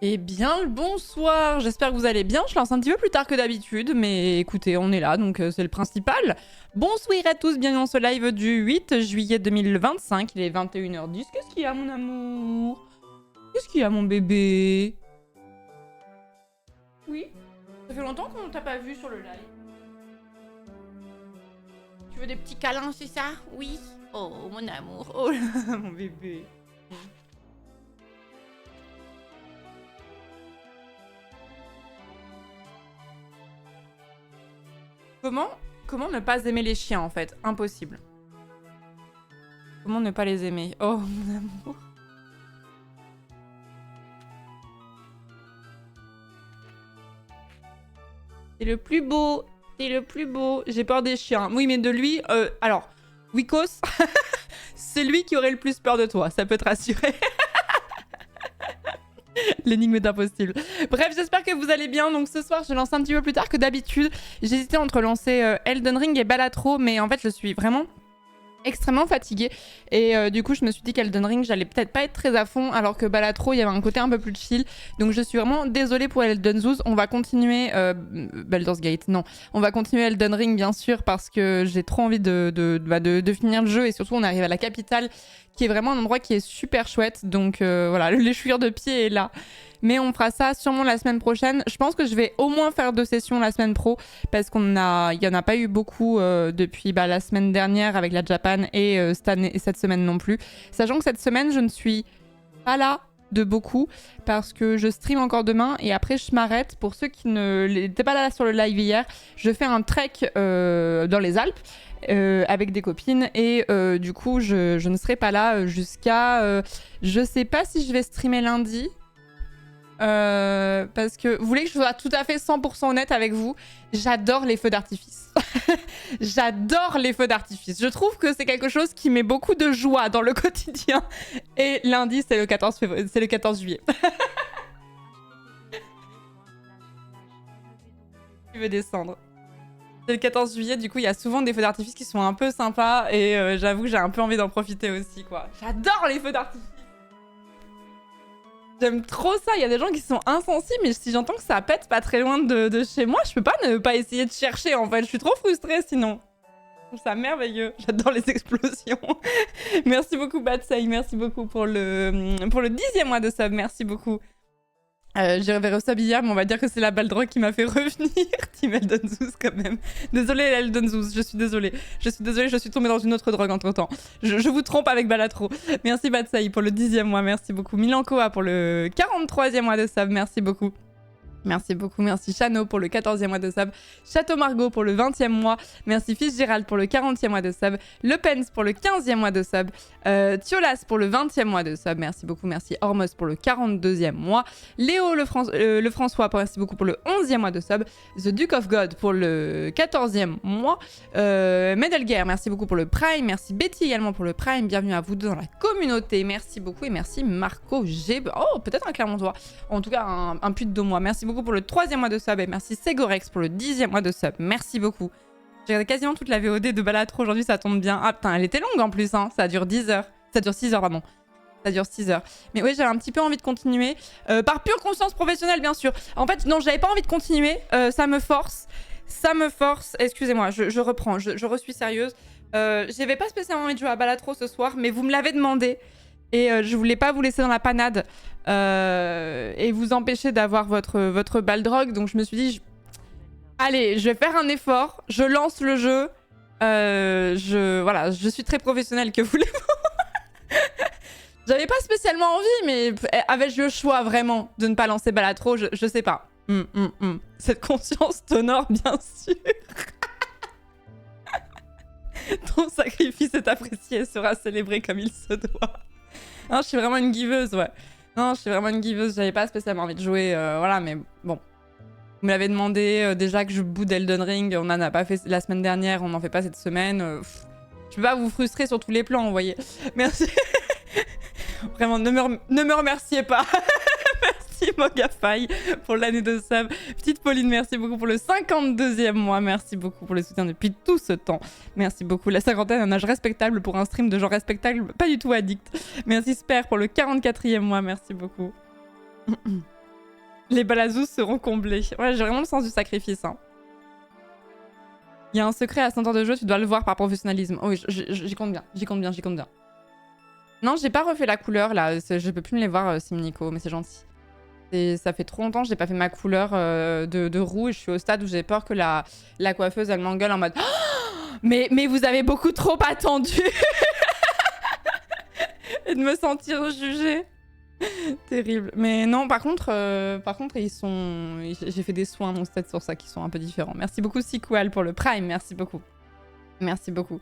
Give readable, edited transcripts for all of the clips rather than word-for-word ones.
Eh bien le bonsoir, j'espère que vous allez bien. Je lance un petit peu plus tard que d'habitude, mais écoutez, on est là, donc c'est le principal. Bonsoir à tous, bienvenue dans ce live du 8 juillet 2025, il est 21h10. Qu'est-ce qu'il y a mon amour? Qu'est-ce qu'il y a mon bébé? Oui? Ça fait longtemps qu'on t'a pas vu sur le live. Tu veux des petits câlins, c'est ça? Oui? Oh mon amour, oh là, mon bébé. Comment ne pas aimer les chiens en fait? Impossible. Comment ne pas les aimer? Oh mon amour. C'est le plus beau. C'est le plus beau. J'ai peur des chiens. Oui, mais de lui, alors, Wikos, c'est lui qui aurait le plus peur de toi. Ça peut te rassurer. L'énigme est impossible. Bref, j'espère que vous allez bien. Donc ce soir, je lance un petit peu plus tard que d'habitude. J'hésitais entre lancer Elden Ring et Balatro, mais en fait, je suis vraiment extrêmement fatiguée. Et du coup, je me suis dit qu'Elden Ring, j'allais peut-être pas être très à fond, alors que Balatro, il y avait un côté un peu plus chill. Donc je suis vraiment désolée pour Elden Zoos. On va continuer Baldur's Gate, non. On va continuer Elden Ring, bien sûr, parce que j'ai trop envie de finir le jeu. Et surtout, on arrive à la capitale, qui est vraiment un endroit qui est super chouette. Donc voilà, l'échouillure de pied est là. Mais on fera ça sûrement la semaine prochaine. Je pense que je vais au moins faire 2 sessions la semaine pro, parce qu'il n'y en a pas eu beaucoup depuis la semaine dernière avec la Japan et cette semaine non plus. Sachant que cette semaine, je ne suis pas là de beaucoup parce que je stream encore demain et après je m'arrête. Pour ceux qui n'étaient pas là sur le live hier, je fais un trek dans les Alpes avec des copines et du coup je ne serai pas là jusqu'à je sais pas si je vais streamer lundi. Parce que vous voulez que je sois tout à fait 100% honnête avec vous, j'adore les feux d'artifice. J'adore les feux d'artifice. Je trouve que c'est quelque chose qui met beaucoup de joie dans le quotidien. Et lundi, c'est le 14 février, c'est le 14 juillet. Tu veux descendre. C'est le 14 juillet, du coup, il y a souvent des feux d'artifice qui sont un peu sympas. Et j'avoue que j'ai un peu envie d'en profiter aussi, quoi. J'adore les feux d'artifice. J'aime trop ça, il y a des gens qui sont insensibles, mais si j'entends que ça pète pas très loin de chez moi, je peux pas ne pas essayer de chercher en fait, je suis trop frustrée sinon. Je trouve ça merveilleux, j'adore les explosions. Merci beaucoup Batsai, merci beaucoup pour le 10e mois de sub, merci beaucoup. J'avais resub hier, mais on va dire que c'est la Baldrogue qui m'a fait revenir. Team Elden Zoos quand même. Désolée Elden Zoos, je suis désolée. Je suis tombée dans une autre drogue entre temps. Je vous trompe avec Balatro. Merci Batsai pour le 10e mois, merci beaucoup. Milankoa pour le 43e mois de sub, merci beaucoup. Merci beaucoup, merci Chano pour le 14e mois de sub, Château Margot pour le 20e mois, merci Fitzgerald pour le 40e mois de sub, Le Pens pour le 15e mois de sub, Thiolas pour le 20e mois de sub, merci beaucoup, merci Hormos pour le 42e mois, Léo le François, merci beaucoup pour le 11e mois de sub, The Duke of God pour le 14e mois, Medelgear, merci beaucoup pour le Prime, merci Betty également pour le Prime, bienvenue à vous deux dans la communauté, merci beaucoup et merci Marco G, oh peut-être un Clermontois, en tout cas un pute de moi, merci beaucoup pour le 3e mois de sub et merci Segorex pour le 10e mois de sub. Merci beaucoup. J'ai regardé quasiment toute la VOD de Balatro aujourd'hui, ça tombe bien. Ah putain, elle était longue en plus, hein. Ça dure 10 heures. Ça dure 6 heures, pardon. Ça dure 6 heures. Mais oui, j'avais un petit peu envie de continuer. Par pure conscience professionnelle, bien sûr. En fait, non, j'avais pas envie de continuer. Ça me force. Ça me force. Excusez-moi, je reprends. Je suis sérieuse. J'avais pas spécialement envie de jouer à Balatro ce soir, mais vous me l'avez demandé. Et je voulais pas vous laisser dans la panade et vous empêcher d'avoir votre Baldrogue. Donc je me suis dit, allez, je vais faire un effort. Je lance le jeu. Voilà, je suis très professionnelle, que voulez-vous. J'avais pas spécialement envie, mais avais-je le choix vraiment de ne pas lancer Balatro? Je sais pas. Cette conscience t'honore, bien sûr. Ton sacrifice est apprécié et sera célébré comme il se doit. Non, je suis vraiment une giveuse, ouais. Non, je suis vraiment une giveuse. J'avais pas spécialement envie de jouer, voilà, mais bon. Vous me l'avez demandé, déjà que je boude Elden Ring, on en a pas fait la semaine dernière, on n'en fait pas cette semaine. Je peux pas vous frustrer sur tous les plans, vous voyez. Merci. Vraiment, ne me remerciez pas. Merci Mogafai pour l'année de sub. Petite Pauline, merci beaucoup pour le 52e mois. Merci beaucoup pour le soutien depuis tout ce temps. Merci beaucoup. La cinquantaine, un âge respectable pour un stream de gens respectables, pas du tout addict. Merci Sper pour le 44e mois. Merci beaucoup. Les balazous seront comblés. Ouais, j'ai vraiment le sens du sacrifice. Hein. Il y a un secret à 100 heures de jeu, tu dois le voir par professionnalisme. Oh oui, j'y compte bien, j'y compte bien, j'y compte bien. Non, j'ai pas refait la couleur là, je peux plus me les voir, Simnico, mais c'est gentil. Ça fait trop longtemps que j'ai pas fait ma couleur de roux et je suis au stade où j'ai peur que la coiffeuse elle m'engueule en mode oh mais vous avez beaucoup trop attendu et de me sentir jugée. Terrible. Mais non, par contre ils sont... J'ai fait des soins à mon stade sur ça qui sont un peu différents. Merci beaucoup Sikual pour le Prime, merci beaucoup. Merci beaucoup.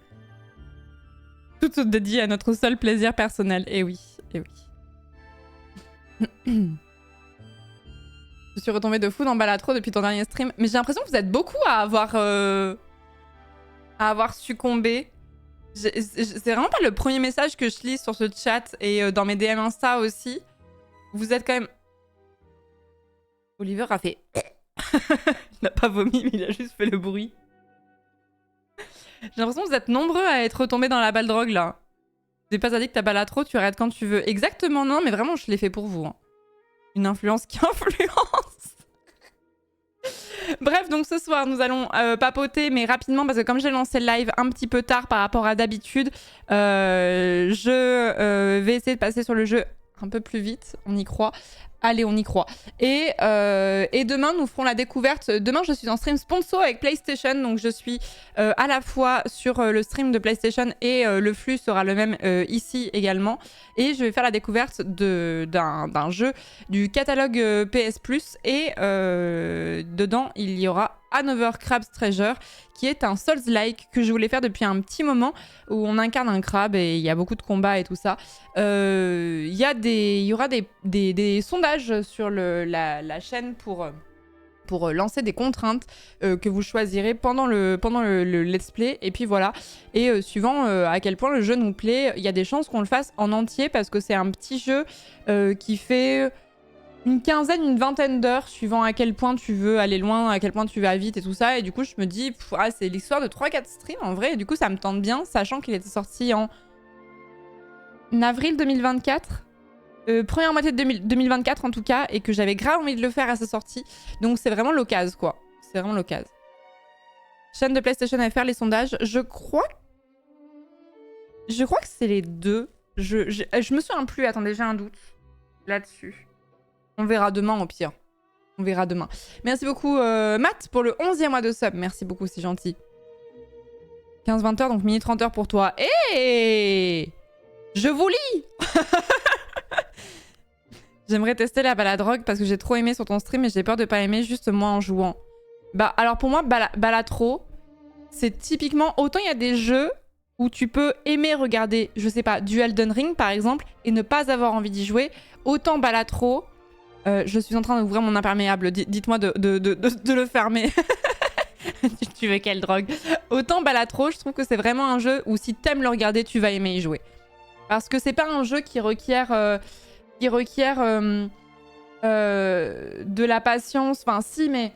Tout dédié à notre seul plaisir personnel. Et oui, et oui. Je suis retombée de fou dans Balatro depuis ton dernier stream. Mais j'ai l'impression que vous êtes beaucoup à avoir succombé. C'est vraiment pas le premier message que je lis sur ce chat et dans mes DM Insta aussi. Vous êtes quand même... Oliver a fait... Il n'a pas vomi, mais il a juste fait le bruit. J'ai l'impression que vous êtes nombreux à être retombés dans la balle drogue, là. J'ai pas dit que t'as Balatro, tu arrêtes quand tu veux. Exactement, non, mais vraiment, je l'ai fait pour vous. Hein. Une influence qui influence. Bref, donc ce soir, nous allons papoter, mais rapidement, parce que comme j'ai lancé le live un petit peu tard par rapport à d'habitude, je vais essayer de passer sur le jeu un peu plus vite, on y croit. Allez, on y croit. Et demain, nous ferons la découverte. Demain, je suis en stream sponsor avec PlayStation. Donc, je suis à la fois sur le stream de PlayStation et le flux sera le même ici également. Et je vais faire la découverte d'un jeu du catalogue PS Plus. Et dedans, il y aura Another Crab's Treasure, qui est un Souls-like que je voulais faire depuis un petit moment, où on incarne un crabe et il y a beaucoup de combats et tout ça. Il y aura des sondages sur la chaîne pour lancer des contraintes que vous choisirez pendant le let's play. Et puis voilà. Et suivant à quel point le jeu nous plaît, il y a des chances qu'on le fasse en entier parce que c'est un petit jeu qui fait... une quinzaine, une vingtaine d'heures, suivant à quel point tu veux aller loin, à quel point tu vas vite et tout ça. Et du coup, je me dis, c'est l'histoire de 3-4 streams en vrai. Et du coup, ça me tente bien, sachant qu'il était sorti en avril 2024. Première moitié de 2024 en tout cas. Et que j'avais grave envie de le faire à sa sortie. Donc, c'est vraiment l'occasion, quoi. C'est vraiment l'occasion. Chaîne de PlayStation FR, les sondages. Je crois que c'est les deux. Je me souviens plus. Attendez, j'ai un doute là-dessus. On verra demain au pire. On verra demain. Merci beaucoup Matt pour le 11e mois de sub. Merci beaucoup, c'est gentil. 15-20 heures, donc mini 30 heures pour toi. Et je vous lis. J'aimerais tester la baladrogue parce que j'ai trop aimé sur ton stream et j'ai peur de pas aimer juste moi en jouant. Bah alors pour moi, Balatro, c'est typiquement... Autant il y a des jeux où tu peux aimer regarder, je sais pas, du Elden Ring par exemple, et ne pas avoir envie d'y jouer. Autant Balatro... je suis en train d'ouvrir mon imperméable. Dites-moi de le fermer. Tu veux quelle drogue? Autant Balatro, je trouve que c'est vraiment un jeu où si t'aimes le regarder, tu vas aimer y jouer. Parce que c'est pas un jeu qui requiert de la patience. Enfin, si, mais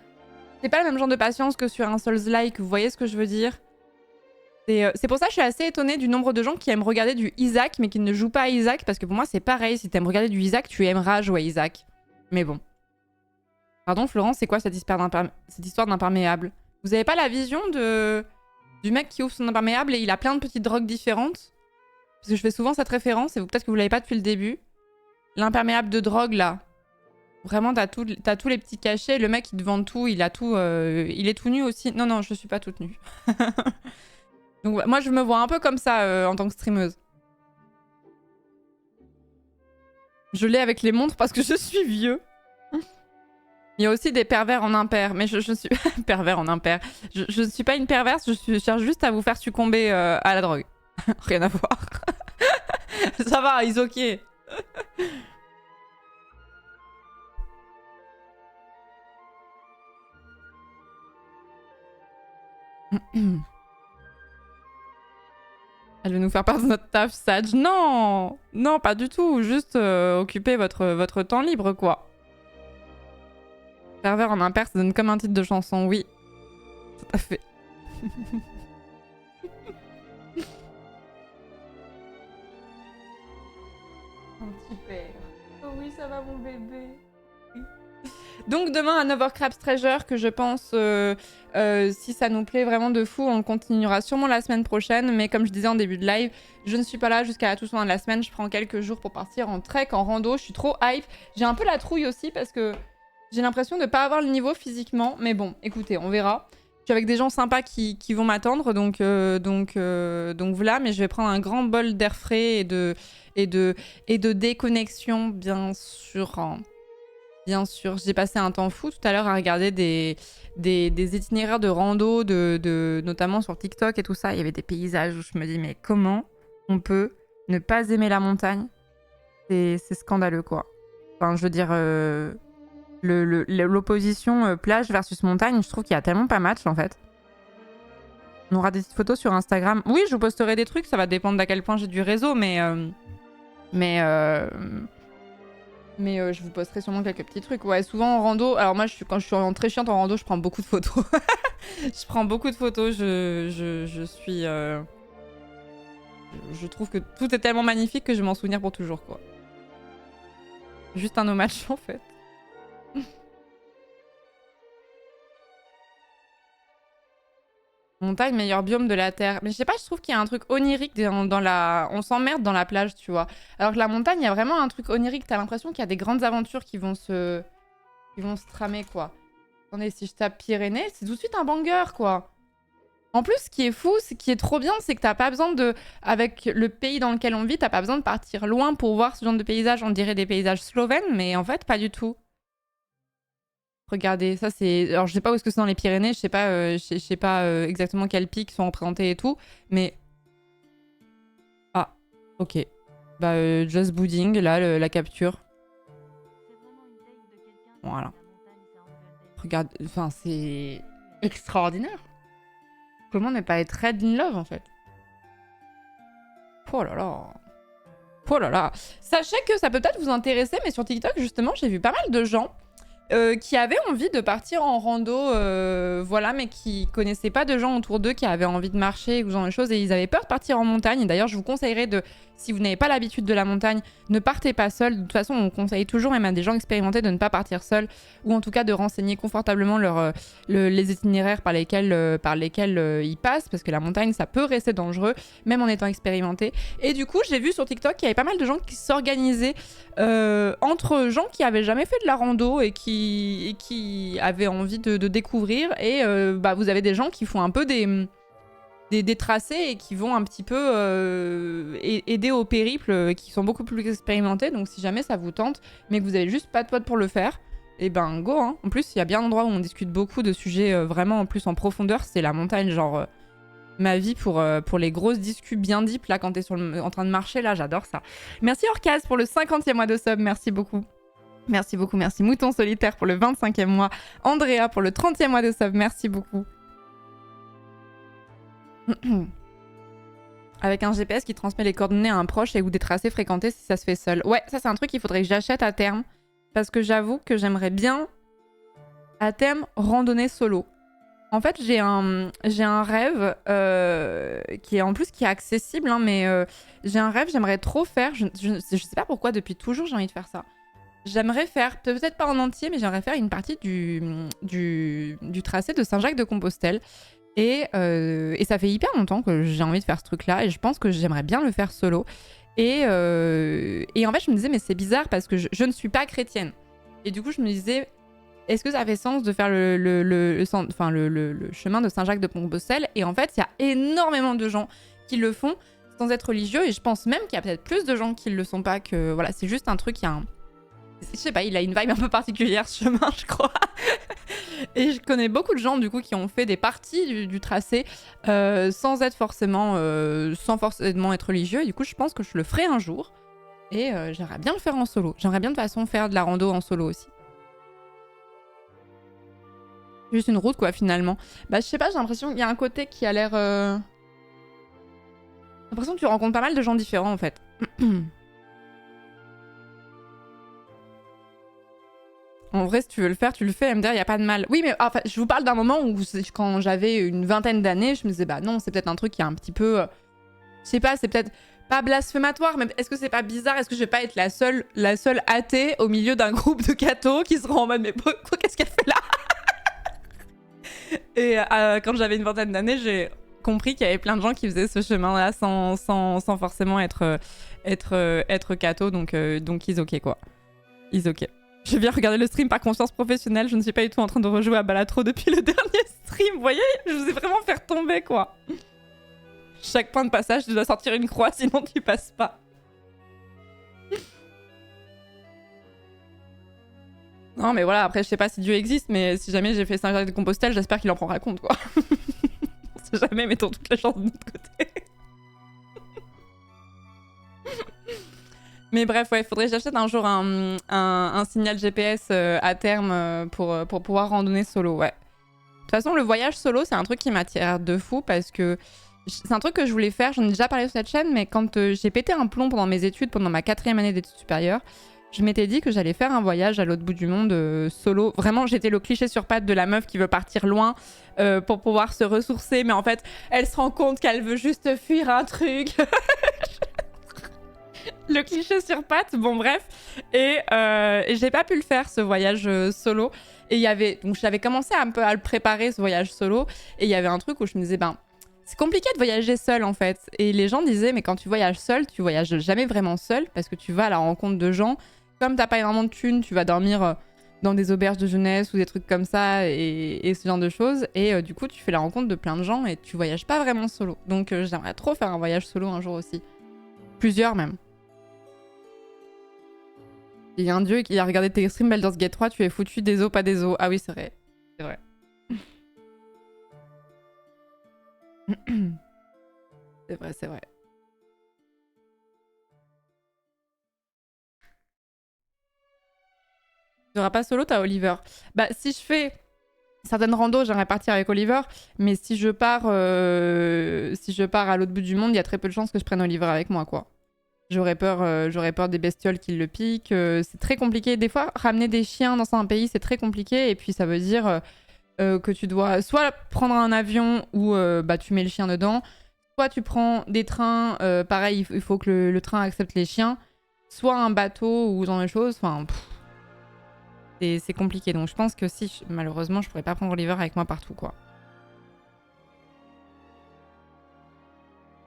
c'est pas le même genre de patience que sur un Souls-like. Vous voyez ce que je veux dire? C'est pour ça que je suis assez étonnée du nombre de gens qui aiment regarder du Isaac, mais qui ne jouent pas à Isaac. Parce que pour moi, c'est pareil. Si t'aimes regarder du Isaac, tu aimeras jouer à Isaac. Mais bon. Pardon, Florence, c'est quoi cette histoire d'imperméable? Vous avez pas la vision du mec qui ouvre son imperméable et il a plein de petites drogues différentes? Parce que je fais souvent cette référence et peut-être que vous l'avez pas depuis le début. L'imperméable de drogue, là. Vraiment, t'as tous les petits cachets. Le mec, il te vend tout. Il a tout. Il est tout nu aussi. Non, non, je suis pas toute nue. Donc, moi, je me vois un peu comme ça en tant que streameuse. Je l'ai avec les montres parce que je suis vieux. Il y a aussi des pervers en impair, mais je suis pervers en impair. Je ne suis pas une perverse, je cherche juste à vous faire succomber à la drogue. Rien à voir. Ça va, ils ok. Elle veut nous faire perdre notre taf, Sage. Non, non, pas du tout. Juste occuper votre temps libre, quoi. Pervers en impair, ça donne comme un titre de chanson, oui. Tout à fait. Un petit père. Oh oui, ça va mon bébé. Donc demain, un Overcraft Treasure que je pense, si ça nous plaît vraiment de fou, on continuera sûrement la semaine prochaine. Mais comme je disais en début de live, je ne suis pas là jusqu'à la toute fin de la semaine. Je prends quelques jours pour partir en trek, en rando. Je suis trop hype. J'ai un peu la trouille aussi parce que j'ai l'impression de ne pas avoir le niveau physiquement. Mais bon, écoutez, on verra. Je suis avec des gens sympas qui vont m'attendre, donc voilà. Mais je vais prendre un grand bol d'air frais et de déconnexion, bien sûr. Hein. Bien sûr, j'ai passé un temps fou tout à l'heure à regarder des itinéraires de rando, notamment sur TikTok et tout ça. Il y avait des paysages où je me dis, mais comment on peut ne pas aimer la montagne? C'est scandaleux, quoi. Enfin, je veux dire, l'opposition plage versus montagne, je trouve qu'il y a tellement pas match, en fait. On aura des petites photos sur Instagram. Oui, je vous posterai des trucs, ça va dépendre d'à quel point j'ai du réseau, mais je vous posterai sûrement quelques petits trucs. Ouais, souvent en rando. Alors moi, quand je suis très chiante en rando, je prends beaucoup de photos. Je prends beaucoup de photos. Je suis. Je trouve que tout est tellement magnifique que je vais m'en souvenir pour toujours, quoi. Juste un hommage, en fait. Montagne, meilleur biome de la Terre. Mais je sais pas, je trouve qu'il y a un truc onirique dans la... On s'emmerde dans la plage, tu vois. Alors que la montagne, il y a vraiment un truc onirique. T'as l'impression qu'il y a des grandes aventures qui vont se tramer, quoi. Attendez, si je tape Pyrénées, c'est tout de suite un banger, quoi. En plus, ce qui est fou, ce qui est trop bien, c'est que t'as pas besoin de... Avec le pays dans lequel on vit, t'as pas besoin de partir loin pour voir ce genre de paysages. On dirait des paysages slovènes, mais en fait, pas du tout. Regardez, ça c'est... Alors je sais pas où est-ce que c'est dans les Pyrénées, je sais pas exactement quels pics sont représentés et tout, mais... Ah, ok. Bah, Just Booding, là, la capture. Voilà. Regarde, enfin c'est... extraordinaire. Comment ne pas être red in love, en fait? Oh là là. Oh là là. Sachez que ça peut peut-être vous intéresser, mais sur TikTok, justement, j'ai vu pas mal de gens qui avaient envie de partir en rando, voilà, mais qui connaissaient pas de gens autour d'eux qui avaient envie de marcher ou ce genre de choses, et ils avaient peur de partir en montagne. D'ailleurs, je vous conseillerais de, si vous n'avez pas l'habitude de la montagne, ne partez pas seul. De toute façon, on conseille toujours, même à des gens expérimentés, de ne pas partir seul, ou en tout cas de renseigner confortablement les itinéraires par lesquels ils passent, parce que la montagne, ça peut rester dangereux, même en étant expérimenté. Et du coup, j'ai vu sur TikTok qu'il y avait pas mal de gens qui s'organisaient entre gens qui avaient jamais fait de la rando et qui avaient envie de découvrir. Et bah, vous avez des gens qui font un peu des tracés et qui vont un petit peu aider au périple, qui sont beaucoup plus expérimentés. Donc si jamais ça vous tente, mais que vous avez juste pas de potes pour le faire, et ben go, hein. En plus, il y a bien un endroit où on discute beaucoup de sujets vraiment en plus en profondeur, c'est la montagne, genre... ma vie pour les grosses discus bien deep, là, quand t'es en train de marcher, là, j'adore ça. Merci Orcaz pour le 50e mois de sub, merci beaucoup. Merci beaucoup, merci Mouton Solitaire pour le 25e mois. Andrea pour le 30e mois de sub, merci beaucoup. Avec un GPS qui transmet les coordonnées à un proche et ou des tracés fréquentés si ça se fait seul. Ouais, ça c'est un truc qu'il faudrait que j'achète à terme. Parce que j'avoue que j'aimerais bien, à terme, randonner solo. En fait, j'ai un rêve qui est accessible, hein, mais j'ai un rêve, j'aimerais trop faire. Je sais pas pourquoi, depuis toujours, j'ai envie de faire ça. J'aimerais faire, peut-être pas en entier, mais j'aimerais faire une partie du tracé de Saint-Jacques-de-Compostelle. Et ça fait hyper longtemps que j'ai envie de faire ce truc-là, et je pense que j'aimerais bien le faire solo. Et en fait, je me disais, mais c'est bizarre parce que je ne suis pas chrétienne. Et du coup, je me disais... Est-ce que ça fait sens de faire le chemin de Saint-Jacques-de-Compostelle? Et en fait, il y a énormément de gens qui le font sans être religieux. Et je pense même qu'il y a peut-être plus de gens qui ne le sont pas que... Voilà, c'est juste un truc, je sais pas, il a une vibe un peu particulière, ce chemin, je crois. Et je connais beaucoup de gens, du coup, qui ont fait des parties du tracé sans forcément être religieux. Et du coup, je pense que je le ferai un jour. Et j'aimerais bien le faire en solo. J'aimerais bien, de toute façon, faire de la rando en solo aussi. Juste une route, quoi, finalement. Bah, je sais pas, j'ai l'impression qu'il y a un côté qui a l'air... J'ai l'impression que tu rencontres pas mal de gens différents, en fait. En vrai, si tu veux le faire, tu le fais. MDR, il y a pas de mal. Oui, mais enfin, je vous parle d'un moment où, quand j'avais une vingtaine d'années, je me disais, bah non, c'est peut-être un truc qui est un petit peu... je sais pas, c'est peut-être pas blasphématoire, mais est-ce que c'est pas bizarre? Est-ce que je vais pas être la seule athée au milieu d'un groupe de cathos qui seront en mode mais quoi, qu'est-ce qu'elle fait là? Et quand j'avais une vingtaine d'années, j'ai compris qu'il y avait plein de gens qui faisaient ce chemin-là sans forcément être catho, donc ils ok quoi. Ils ok. Je viens regarder le stream par conscience professionnelle, je ne suis pas du tout en train de rejouer à Balatro depuis le dernier stream, vous voyez? Je vous ai vraiment fait tomber quoi. Chaque point de passage, tu dois sortir une croix, sinon tu passes pas. Non mais voilà, après je sais pas si Dieu existe, mais si jamais j'ai fait Saint-Jacques-de-Compostelle, j'espère qu'il en prendra compte quoi. On sait jamais, mettons toutes les chances de notre côté. Mais bref, ouais, faudrait que j'achète un jour un signal GPS à terme pour pouvoir randonner solo, ouais. De toute façon, le voyage solo, c'est un truc qui m'attire de fou parce que c'est un truc que je voulais faire, j'en ai déjà parlé sur cette chaîne, mais quand j'ai pété un plomb pendant mes études, pendant ma 4e année d'études supérieures, je m'étais dit que j'allais faire un voyage à l'autre bout du monde solo. Vraiment, j'étais le cliché sur pattes de la meuf qui veut partir loin pour pouvoir se ressourcer, mais en fait, elle se rend compte qu'elle veut juste fuir un truc. Le cliché sur pattes, bon bref. Et j'ai pas pu le faire, ce voyage solo. Et il y avait... Donc j'avais commencé un peu à le préparer, ce voyage solo. Et il y avait un truc où je me disais, ben... C'est compliqué de voyager seul en fait. Et les gens disaient, mais quand tu voyages seul, tu voyages jamais vraiment seul parce que tu vas à la rencontre de gens. Comme t'as pas énormément de thunes, tu vas dormir dans des auberges de jeunesse ou des trucs comme ça et ce genre de choses. Et du coup, tu fais la rencontre de plein de gens et tu voyages pas vraiment solo. Donc j'aimerais trop faire un voyage solo un jour aussi. Plusieurs même. Il y a un dieu qui a regardé tes streams Baldur's Gate 3, tu es foutu des os, pas des os. Ah oui, c'est vrai. C'est vrai. C'est vrai, c'est vrai. Tu seras pas solo, t'as Oliver. Bah, si je fais certaines randos, j'aimerais partir avec Oliver. Mais si je pars à l'autre bout du monde, il y a très peu de chances que je prenne Oliver avec moi, quoi. J'aurais peur des bestioles qui le piquent. C'est très compliqué. Des fois, ramener des chiens dans un pays, c'est très compliqué. Et puis, ça veut dire que tu dois soit prendre un avion où bah, tu mets le chien dedans, soit tu prends des trains. Pareil, il faut que le train accepte les chiens. Soit un bateau ou dans les choses. Enfin, c'est compliqué. Donc, je pense que si, malheureusement, je pourrais pas prendre Oliver avec moi partout, quoi.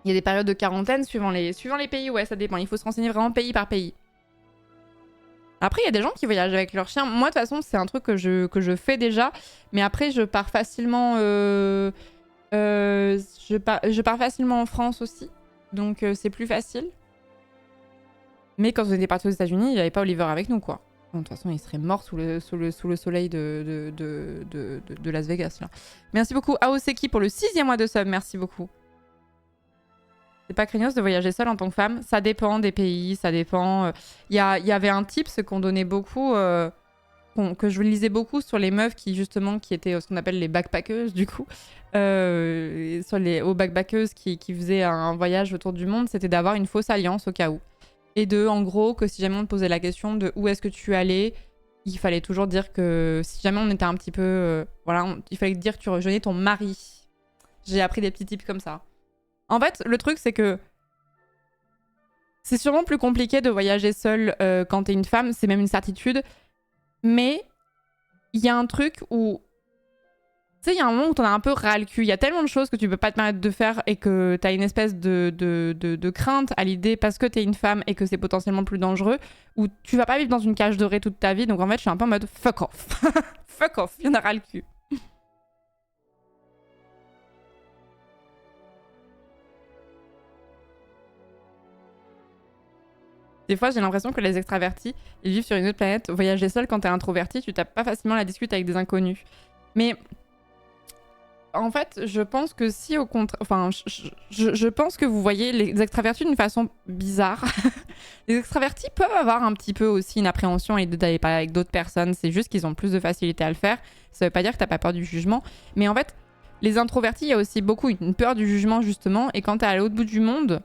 Il y a des périodes de quarantaine suivant les pays, ouais, ça dépend. Il faut se renseigner vraiment pays par pays. Après, il y a des gens qui voyagent avec leurs chiens. Moi, de toute façon, c'est un truc que je fais déjà. Mais après, je pars facilement... je pars facilement en France aussi. Donc, c'est plus facile. Mais quand on était partis aux États-Unis, il n'y avait pas Oliver avec nous, quoi. Bon, de toute façon, il serait mort sous le soleil de Las Vegas, là. Merci beaucoup, Aoseki, pour le 6e mois de sub. Merci beaucoup. C'est pas craignos de voyager seule en tant que femme. Ça dépend des pays, ça dépend. Il y avait un tips qu'on donnait beaucoup, que je lisais beaucoup sur les meufs qui étaient ce qu'on appelle les backpackeuses du coup. Aux backpackeuses qui faisaient un voyage autour du monde, c'était d'avoir une fausse alliance au cas où. Et en gros, que si jamais on te posait la question de où est-ce que tu allais, il fallait toujours dire que si jamais on était un petit peu... il fallait dire que tu rejoignais ton mari. J'ai appris des petits tips comme ça. En fait, le truc, c'est que c'est sûrement plus compliqué de voyager seule quand t'es une femme, c'est même une certitude. Mais il y a un truc où... Tu sais, il y a un moment où t'en as un peu ras le cul. Il y a tellement de choses que tu peux pas te permettre de faire et que t'as une espèce de crainte à l'idée parce que t'es une femme et que c'est potentiellement plus dangereux, où tu vas pas vivre dans une cage dorée toute ta vie. Donc en fait, je suis un peu en mode fuck off. Fuck off, il y en a ras le cul. Des fois, j'ai l'impression que les extravertis, ils vivent sur une autre planète. Voyager seul quand t'es introverti, tu tapes pas facilement la discute avec des inconnus. Mais en fait, je pense que si au contraire... Enfin, je pense que vous voyez les extravertis d'une façon bizarre. Les extravertis peuvent avoir un petit peu aussi une appréhension et d'aller parler avec d'autres personnes. C'est juste qu'ils ont plus de facilité à le faire. Ça veut pas dire que t'as pas peur du jugement. Mais en fait, les introvertis, il y a aussi beaucoup une peur du jugement, justement. Et quand t'es à l'autre bout du monde...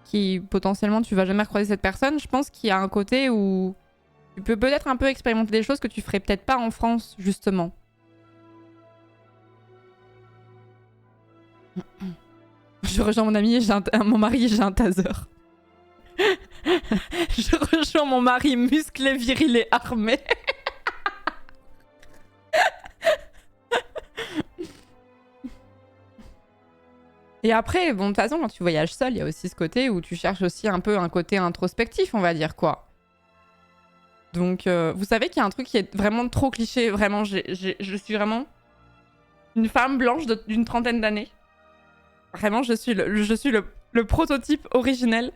qui potentiellement tu vas jamais recroiser cette personne, je pense qu'il y a un côté où tu peux peut-être un peu expérimenter des choses que tu ferais peut-être pas en France, justement. Je rejoins mon ami, mon mari, j'ai un taser. Je rejoins mon mari musclé, viril et armé. Et après, bon, de toute façon, quand tu voyages seul, il y a aussi ce côté où tu cherches aussi un peu un côté introspectif, on va dire, quoi. Donc, vous savez qu'il y a un truc qui est vraiment trop cliché. Vraiment, je suis vraiment une femme blanche d'une trentaine d'années. Vraiment, je suis le prototype originel.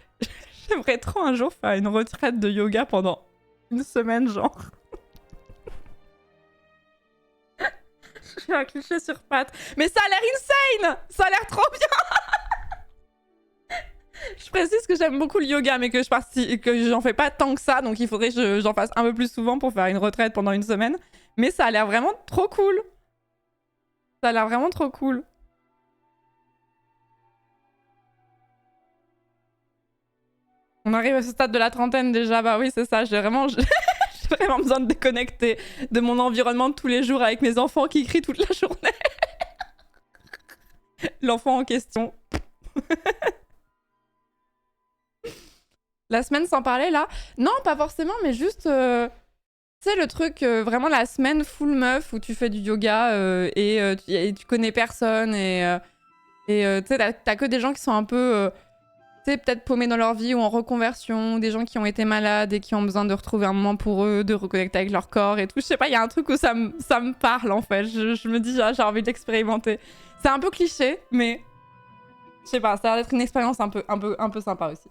J'aimerais trop un jour faire une retraite de yoga pendant une semaine, genre. Je suis un cliché sur pattes. Mais ça a l'air insane! Ça a l'air trop bien! Je précise que j'aime beaucoup le yoga, mais que j'en fais pas tant que ça, donc il faudrait que j'en fasse un peu plus souvent pour faire une retraite pendant une semaine. Mais ça a l'air vraiment trop cool. Ça a l'air vraiment trop cool. On arrive à ce stade de la trentaine déjà, bah oui c'est ça, j'ai vraiment besoin de déconnecter de mon environnement de tous les jours avec mes enfants qui crient toute la journée. L'enfant en question. La semaine sans parler là? Non, pas forcément, mais juste... tu sais, le truc, vraiment la semaine full meuf où tu fais du yoga et tu connais personne et tu sais, t'as que des gens qui sont un peu... tu sais, peut-être paumés dans leur vie ou en reconversion, des gens qui ont été malades et qui ont besoin de retrouver un moment pour eux, de reconnecter avec leur corps et tout. Je sais pas, il y a un truc où ça me parle en fait. Je me dis, j'ai envie d'expérimenter. C'est un peu cliché, mais je sais pas, ça a l'air d'être une expérience un peu sympa aussi.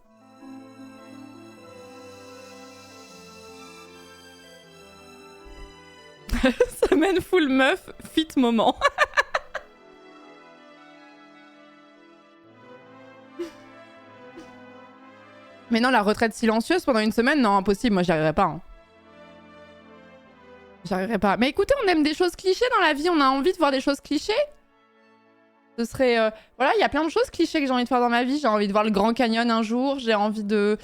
Semaine full meuf, fit moment. Mais non, la retraite silencieuse pendant une semaine, non, impossible, moi j'y arriverais pas. Hein. J'y arriverais pas. Mais écoutez, on aime des choses clichés dans la vie, on a envie de voir des choses clichés. Ce serait... voilà, il y a plein de choses clichés que j'ai envie de faire dans ma vie. J'ai envie de voir le Grand Canyon un jour, j'ai envie de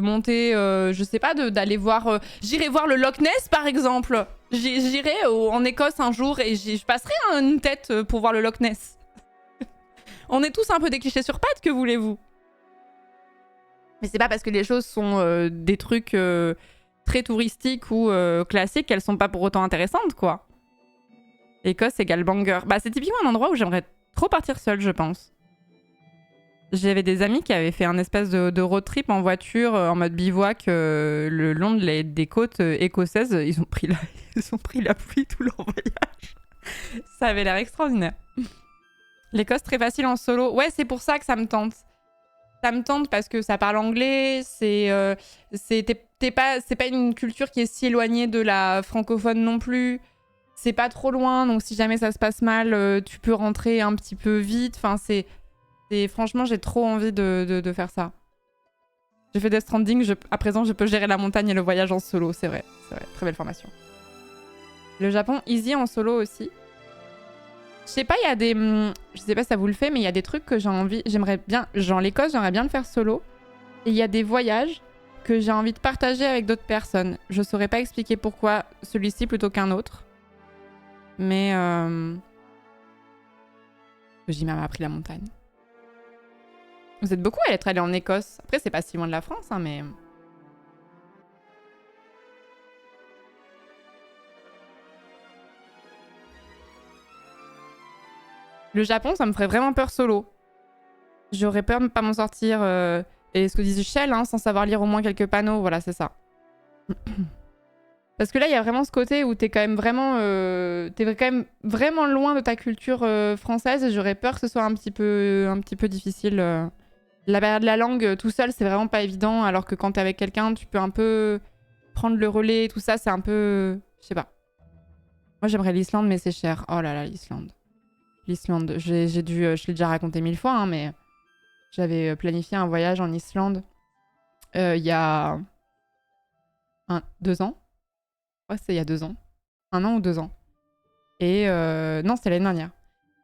monter, je sais pas, d'aller voir... j'irai voir le Loch Ness, par exemple. J'irai en Écosse un jour et je passerai une tête pour voir le Loch Ness. On est tous un peu des clichés sur pattes, que voulez-vous? Mais c'est pas parce que les choses sont des trucs très touristiques ou classiques qu'elles sont pas pour autant intéressantes, quoi. Écosse égale banger. Bah, c'est typiquement un endroit où j'aimerais trop partir seule, je pense. J'avais des amis qui avaient fait un espèce de road trip en voiture, en mode bivouac, le long des côtes écossaises. Ils ont pris la pluie tout leur voyage. Ça avait l'air extraordinaire. L'Écosse, très facile en solo. Ouais, c'est pour ça que ça me tente. Ça me tente parce que ça parle anglais, c'est pas une culture qui est si éloignée de la francophone non plus. C'est pas trop loin, donc si jamais ça se passe mal, tu peux rentrer un petit peu vite. Enfin, franchement, j'ai trop envie de faire ça. J'ai fait Death Stranding, à présent, je peux gérer la montagne et le voyage en solo, c'est vrai. Très belle formation. Le Japon, easy en solo aussi. Je sais pas, il y a des... je sais pas si ça vous le fait, mais il y a des trucs que j'ai envie... J'aimerais bien... Genre l'Écosse, j'aimerais bien le faire solo. Et il y a des voyages que j'ai envie de partager avec d'autres personnes. Je saurais pas expliquer pourquoi celui-ci plutôt qu'un autre. Mais... J'ai même appris la montagne. Vous êtes beaucoup à être allé en Écosse. Après, c'est pas si loin de la France, hein, mais... Le Japon, ça me ferait vraiment peur solo. J'aurais peur de ne pas m'en sortir. Et ce que disait Shell, hein, sans savoir lire au moins quelques panneaux, voilà, c'est ça. Parce que là, il y a vraiment ce côté où t'es quand même vraiment loin de ta culture française et j'aurais peur que ce soit un petit peu difficile. La barrière de la langue, tout seul, c'est vraiment pas évident, alors que quand t'es avec quelqu'un, tu peux un peu prendre le relais, tout ça, c'est un peu... Je sais pas. Moi, j'aimerais l'Islande, mais c'est cher. Oh là là, l'Islande. L'Islande, je l'ai déjà raconté 1000 fois, hein, mais j'avais planifié un voyage en Islande il y a 2 ans. Ouais, c'est il y a 2 ans. 1 an ou 2 ans. Et non, c'était l'année dernière.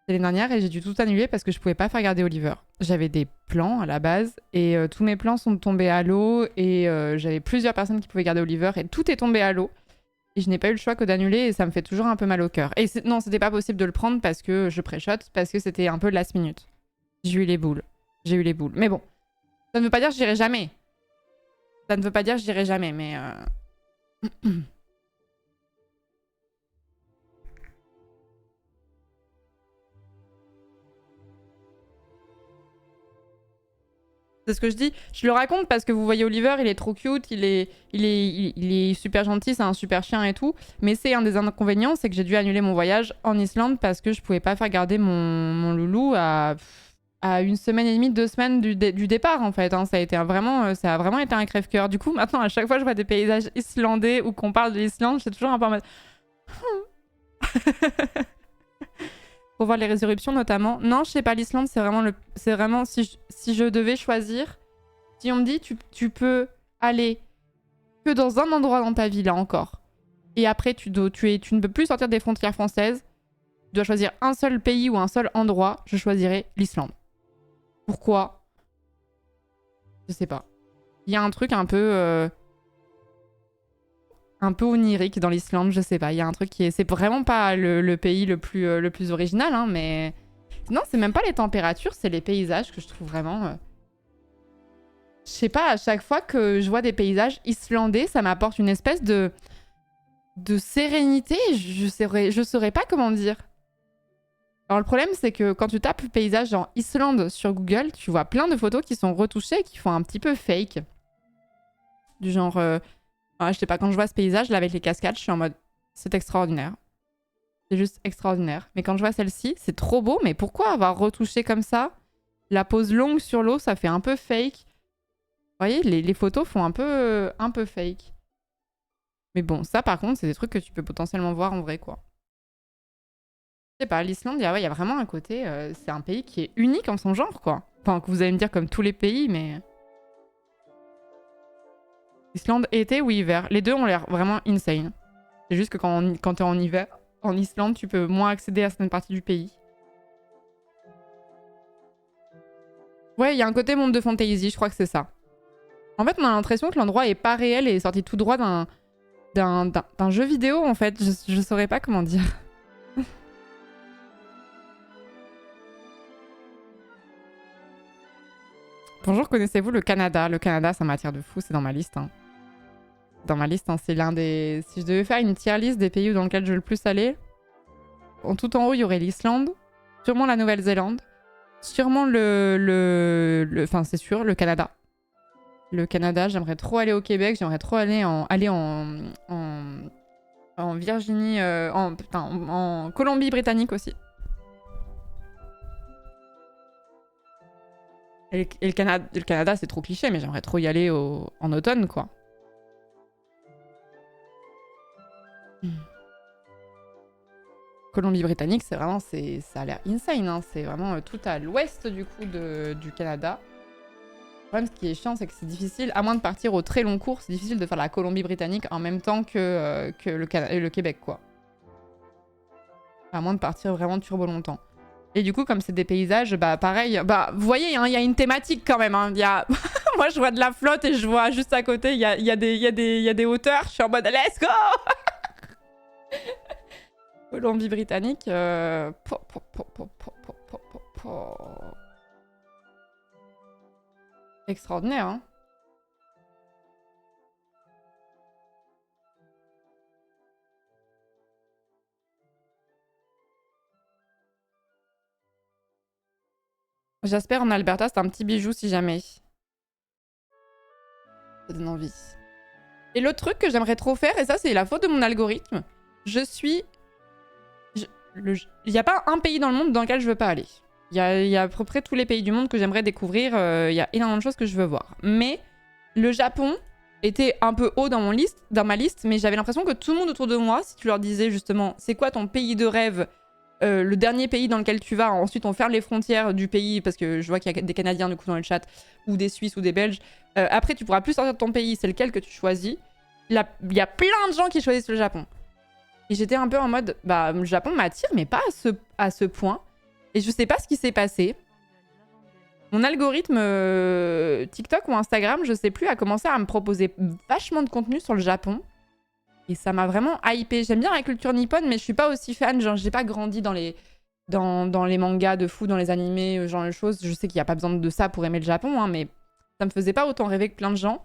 C'était l'année dernière et j'ai dû tout annuler parce que je pouvais pas faire garder Oliver. J'avais des plans à la base et tous mes plans sont tombés à l'eau et j'avais plusieurs personnes qui pouvaient garder Oliver et tout est tombé à l'eau. Et je n'ai pas eu le choix que d'annuler et ça me fait toujours un peu mal au cœur. Et non, c'était pas possible de le prendre parce que je pré-shot, parce que c'était un peu last minute. J'ai eu les boules. Mais bon, Ça ne veut pas dire que j'irai jamais. Ça ne veut pas dire que j'irai jamais, mais... C'est ce que je dis. Je le raconte parce que vous voyez Oliver, il est trop cute, il est super gentil, c'est un super chien et tout. Mais c'est un des inconvénients, c'est que j'ai dû annuler mon voyage en Islande parce que je pouvais pas faire garder mon loulou à 1 semaine et demie, 2 semaines du départ en fait. Hein. Ça a vraiment été un crève-cœur. Du coup, maintenant, à chaque fois que je vois des paysages islandais ou qu'on parle de l'Islande, je suis toujours un peu en mode... Pour voir les résurrections notamment. Non, je sais pas, l'Islande, c'est vraiment si je devais choisir, si on me dit tu peux aller que dans un endroit dans ta vie, là encore, et après tu ne peux plus sortir des frontières françaises, tu dois choisir un seul pays ou un seul endroit, je choisirais l'Islande. Pourquoi? Je sais pas. Il y a un truc un peu onirique dans l'Islande, je sais pas. Il y a un truc qui est... C'est vraiment pas le pays le plus original, hein, mais... Non, c'est même pas les températures, c'est les paysages que je trouve vraiment... Je sais pas, à chaque fois que je vois des paysages islandais, ça m'apporte une espèce de sérénité. Je saurais pas comment dire. Alors le problème, c'est que quand tu tapes paysage en Islande sur Google, tu vois plein de photos qui sont retouchées, qui font un petit peu fake. Du genre... je sais pas, quand je vois ce paysage là avec les cascades, je suis en mode c'est extraordinaire. C'est juste extraordinaire. Mais quand je vois celle-ci, c'est trop beau, mais pourquoi avoir retouché comme ça? La pose longue sur l'eau, ça fait un peu fake. Vous voyez, les photos font un peu fake. Mais bon, ça par contre, c'est des trucs que tu peux potentiellement voir en vrai, quoi. Je sais pas, l'Islande, il y a vraiment un côté... c'est un pays qui est unique en son genre, quoi. Enfin, que vous allez me dire comme tous les pays, mais... Islande, été ou hiver. Les deux ont l'air vraiment insane. C'est juste que quand t'es en hiver, en Islande, tu peux moins accéder à certaines parties du pays. Ouais, il y a un côté monde de fantasy, je crois que c'est ça. En fait, on a l'impression que l'endroit est pas réel et est sorti tout droit d'un jeu vidéo, en fait. Je saurais pas comment dire. Bonjour, connaissez-vous le Canada? Le Canada, ça m'attire de fou, c'est dans ma liste. Hein. Dans ma liste, hein, c'est l'un des... Si je devais faire une tier list des pays dans lesquels je veux le plus aller, tout en haut, il y aurait l'Islande, sûrement la Nouvelle-Zélande, sûrement enfin, c'est sûr, le Canada. Le Canada, j'aimerais trop aller au Québec, j'aimerais trop aller en Virginie, en Colombie-Britannique aussi. Et le Canada, c'est trop cliché, mais j'aimerais trop y aller en automne, quoi. Colombie-Britannique, c'est vraiment... ça a l'air insane, hein. C'est vraiment tout à l'ouest, du coup, du Canada. Le problème, ce qui est chiant, c'est que c'est difficile, à moins de partir au très long cours, c'est difficile de faire la Colombie-Britannique en même temps que le Québec, quoi. À moins de partir vraiment turbo longtemps. Et du coup, comme c'est des paysages, bah pareil, bah vous voyez, hein, y a une thématique quand même. Hein. Moi, je vois de la flotte et je vois juste à côté, il y a des hauteurs. Je suis en mode, let's go. Colombie-Britannique. Extraordinaire, hein. Jasper en Alberta, c'est un petit bijou si jamais. Ça donne envie. Et l'autre truc que j'aimerais trop faire, et ça c'est la faute de mon algorithme, il n'y a pas un pays dans le monde dans lequel je veux pas aller. Il y a à peu près tous les pays du monde que j'aimerais découvrir. Il y a énormément de choses que je veux voir. Mais le Japon était un peu haut dans ma liste, mais j'avais l'impression que tout le monde autour de moi, si tu leur disais justement, c'est quoi ton pays de rêve, le dernier pays dans lequel tu vas, ensuite on ferme les frontières du pays, parce que je vois qu'il y a des Canadiens du coup dans le chat, ou des Suisses ou des Belges. Après, tu pourras plus sortir de ton pays, c'est lequel que tu choisis. Il y a plein de gens qui choisissent le Japon. Et j'étais un peu en mode, bah, le Japon m'attire, mais pas à ce point. Et je sais pas ce qui s'est passé. Mon algorithme TikTok ou Instagram, je sais plus, a commencé à me proposer vachement de contenu sur le Japon. Et ça m'a vraiment hypé. J'aime bien la culture nippone, mais je suis pas aussi fan. Genre, j'ai pas grandi dans les mangas de fou, dans les animés, ce genre de choses. Je sais qu'il y a pas besoin de ça pour aimer le Japon, hein, mais Ça me faisait pas autant rêver que plein de gens.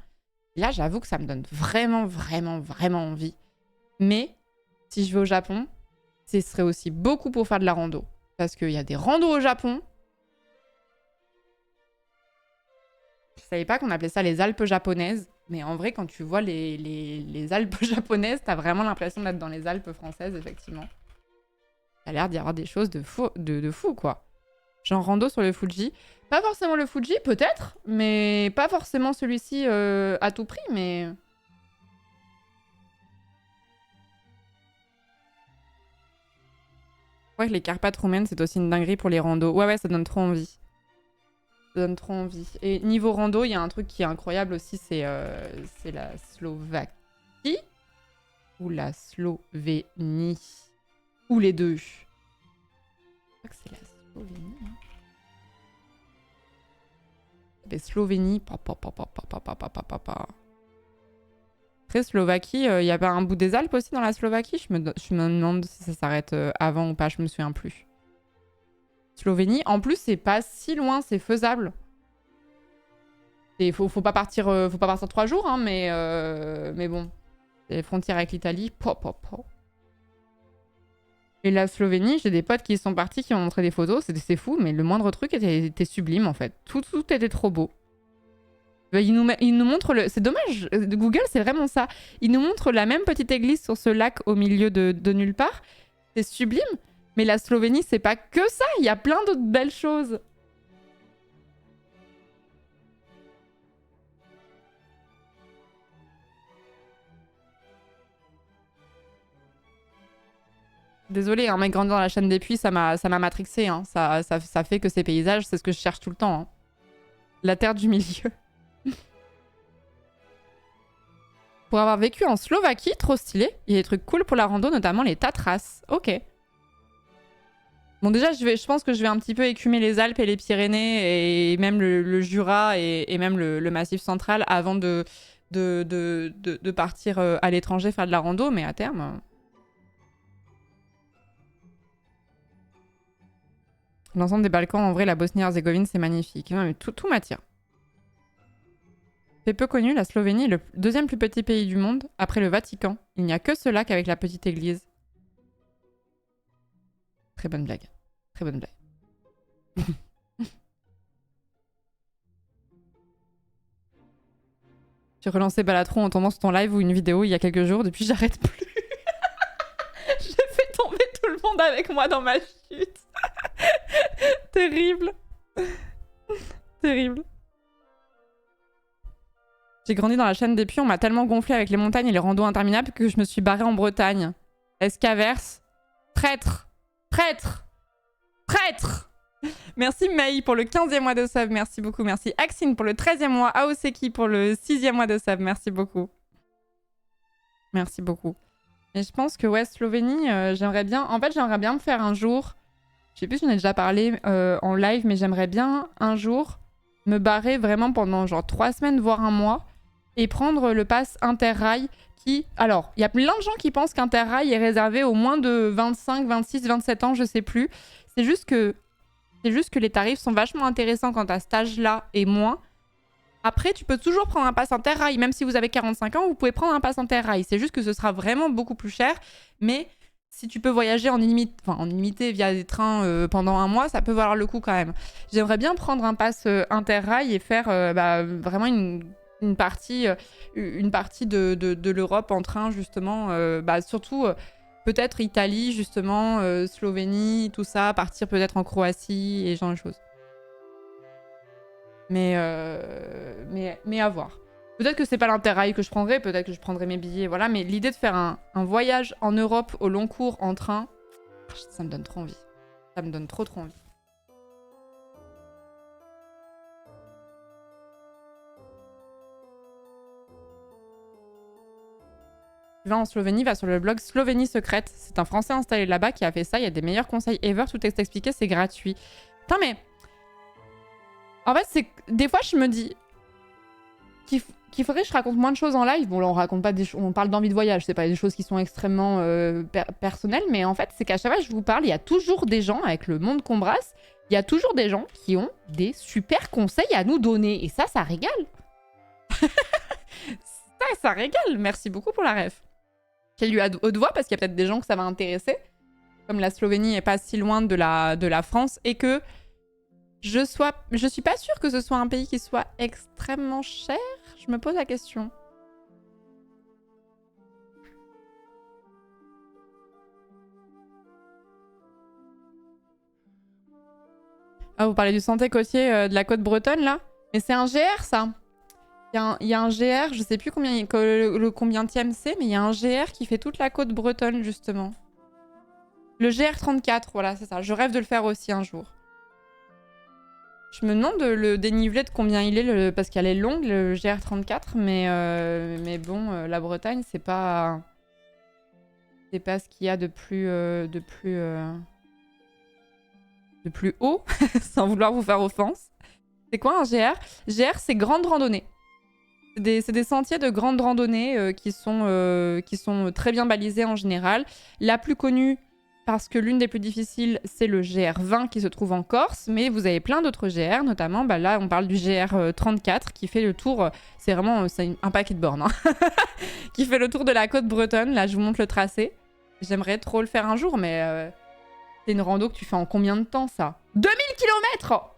Et là, j'avoue que ça me donne vraiment, vraiment, vraiment envie. Mais si je vais au Japon, ce serait aussi beaucoup pour faire de la rando. Parce qu'il y a des randos au Japon. Je savais pas qu'on appelait ça les Alpes japonaises. Mais en vrai, quand tu vois les Alpes japonaises, t'as vraiment l'impression d'être dans les Alpes françaises, effectivement. Il a l'air d'y avoir des choses de fou, quoi. Genre rando sur le Fuji. Pas forcément le Fuji, peut-être, mais pas forcément celui-ci à tout prix, mais... Ouais, les Carpates roumaines, c'est aussi une dinguerie pour les randos. Ouais, ça donne trop envie. Ça donne trop envie. Et niveau rando, il y a un truc qui est incroyable aussi, c'est la Slovaquie ou la Slovénie. Ou les deux. Je crois que c'est la Slovénie. Hein. Mais Slovénie. Après, Slovaquie, il y a pas un bout des Alpes aussi dans la Slovaquie? Je me demande si ça s'arrête avant ou pas, je me souviens plus. Slovénie, en plus, c'est pas si loin, c'est faisable. Faut pas partir 3 jours, hein, mais bon. Les frontières avec l'Italie. Et la Slovénie, j'ai des potes qui sont partis, qui m'ont montré des photos. C'est fou, mais le moindre truc était sublime, en fait. Tout était trop beau. Il nous montre le... C'est dommage, Google, c'est vraiment ça. Il nous montre la même petite église sur ce lac au milieu de nulle part. C'est sublime. Mais la Slovénie, c'est pas que ça. Il y a plein d'autres belles choses. Désolée, un mec grandi dans la chaîne des puits, ça m'a matrixé. Hein. Ça fait que ces paysages, c'est ce que je cherche tout le temps. Hein. La terre du milieu. Pour avoir vécu en Slovaquie, trop stylé. Il y a des trucs cool pour la rando, notamment les Tatras. Ok. Bon, déjà, je pense que je vais un petit peu écumer les Alpes et les Pyrénées et même le Jura et même le Massif central avant de partir à l'étranger faire de la rando, mais à terme... L'ensemble des Balkans, en vrai, la Bosnie-Herzégovine, c'est magnifique. Non, mais tout m'attire. C'est peu connu, la Slovénie est le deuxième plus petit pays du monde, après le Vatican. Il n'y a que ce lac avec la petite église. Très bonne blague. Très bonne blague. J'ai relancé Balatron en tombant sur ton live ou une vidéo il y a quelques jours. Depuis, j'arrête plus. J'ai fait tomber tout le monde avec moi dans ma chute. Terrible. Terrible. J'ai grandi dans la chaîne des puits, on m'a tellement gonflé avec les montagnes et les randos interminables que je me suis barrée en Bretagne. Escaverse. Traître. Traître. Traître. Merci Maï pour le 15e mois de sub, merci beaucoup. Merci Axine pour le 13e mois. Aoseki pour le 6e mois de sub, merci beaucoup. Merci beaucoup. Et je pense que ouais, Slovénie, j'aimerais bien... En fait, j'aimerais bien me faire un jour... Je sais plus si j'en ai déjà parlé en live, mais j'aimerais bien un jour me barrer vraiment pendant genre 3 semaines, voire un mois, et prendre le pass Interrail qui... Alors, il y a plein de gens qui pensent qu'Interrail est réservé aux moins de 25, 26, 27 ans, je sais plus. C'est juste que les tarifs sont vachement intéressants quand à cet âge-là et moins. Après, tu peux toujours prendre un pass Interrail. Même si vous avez 45 ans, vous pouvez prendre un pass Interrail. C'est juste que ce sera vraiment beaucoup plus cher. Mais si tu peux voyager en illimité via des trains pendant un mois, ça peut valoir le coup quand même. J'aimerais bien prendre un pass Interrail et faire vraiment une partie de l'Europe en train, justement. Surtout... peut-être Italie, justement, Slovénie, tout ça, partir peut-être en Croatie et ce genre de choses. Mais à voir. Peut-être que c'est pas l'Interrail que je prendrai, peut-être que je prendrai mes billets, voilà. Mais l'idée de faire un voyage en Europe au long cours en train, ça me donne trop envie. Ça me donne trop envie. Tu vas en Slovénie, va sur le blog Slovénie Secrète. C'est un Français installé là-bas qui a fait ça. Il y a des meilleurs conseils ever. Tout est expliqué, c'est gratuit. Putain, mais... En fait, c'est... Des fois, je me dis qu'il faudrait que je raconte moins de choses en live. Bon, là, on raconte pas des choses... On parle d'envie de voyage. C'est pas des choses qui sont extrêmement personnelles. Mais en fait, c'est qu'à chaque fois que je vous parle, il y a toujours des gens, avec le monde qu'on brasse, il y a toujours des gens qui ont des super conseils à nous donner. Et ça régale. ça régale. Merci beaucoup pour la ref. J'ai lu à haute voix parce qu'il y a peut-être des gens que ça va intéresser. Comme la Slovénie est pas si loin de la France et que je suis pas sûre que ce soit un pays qui soit extrêmement cher. Je me pose la question. Ah, vous parlez du santé côtier de la côte bretonne, là? Mais c'est un GR, ça. Il y a un GR, je sais plus combien, le combienième c'est, mais il y a un GR qui fait toute la côte bretonne, justement. Le GR34, voilà, c'est ça. Je rêve de le faire aussi un jour. Je me demande le dénivelé de combien il est, parce qu'elle est longue, le GR34, mais bon, la Bretagne, c'est pas... C'est pas ce qu'il y a de plus haut, sans vouloir vous faire offense. C'est quoi un GR? GR, c'est grande randonnée. C'est des sentiers de grande randonnée qui sont très bien balisés en général. La plus connue, parce que l'une des plus difficiles, c'est le GR20 qui se trouve en Corse, mais vous avez plein d'autres GR, notamment, bah là, on parle du GR34 qui fait le tour, c'est vraiment un paquet de bornes, hein, qui fait le tour de la côte bretonne. Là, je vous montre le tracé. J'aimerais trop le faire un jour, mais c'est une rando que tu fais en combien de temps, ça? 2000 km!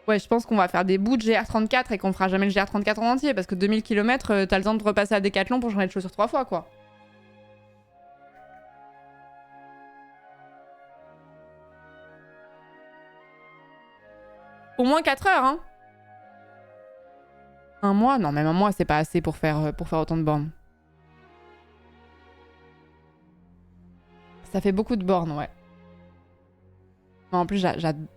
Ouais, je pense qu'on va faire des bouts de GR34 et qu'on fera jamais le GR34 en entier, parce que 2000 km, t'as le temps de repasser à Decathlon pour changer de chaussures 3 fois, quoi. Au moins 4 heures, hein. Un mois? Non, même un mois, c'est pas assez pour faire autant de bornes. Ça fait beaucoup de bornes, ouais. En plus,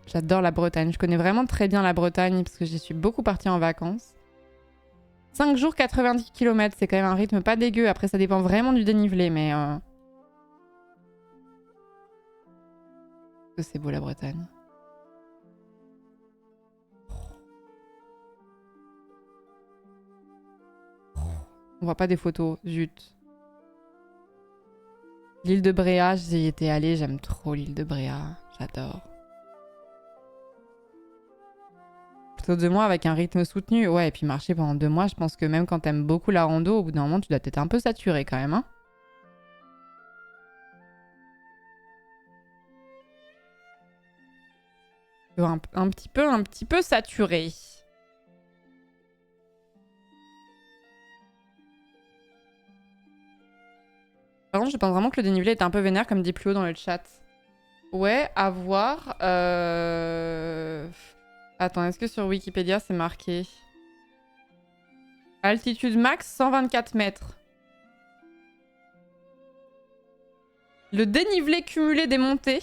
j'adore la Bretagne. Je connais vraiment très bien la Bretagne parce que j'y suis beaucoup partie en vacances. 5 jours, 90 km, c'est quand même un rythme pas dégueu. Après, ça dépend vraiment du dénivelé, mais... C'est beau, la Bretagne. On voit pas des photos, zut. L'île de Bréa, j'y étais allée, j'aime trop l'île de Bréa. J'adore. Plutôt 2 mois avec un rythme soutenu. Ouais, et puis marcher pendant 2 mois, je pense que même quand t'aimes beaucoup la rando, au bout d'un moment, tu dois peut-être un peu saturer quand même, hein. Un petit peu saturé. Par contre, je pense vraiment que le dénivelé est un peu vénère, comme dit plus haut dans le chat. Ouais, à voir. Attends, est-ce que sur Wikipédia c'est marqué? Altitude max 124 mètres. Le dénivelé cumulé des montées.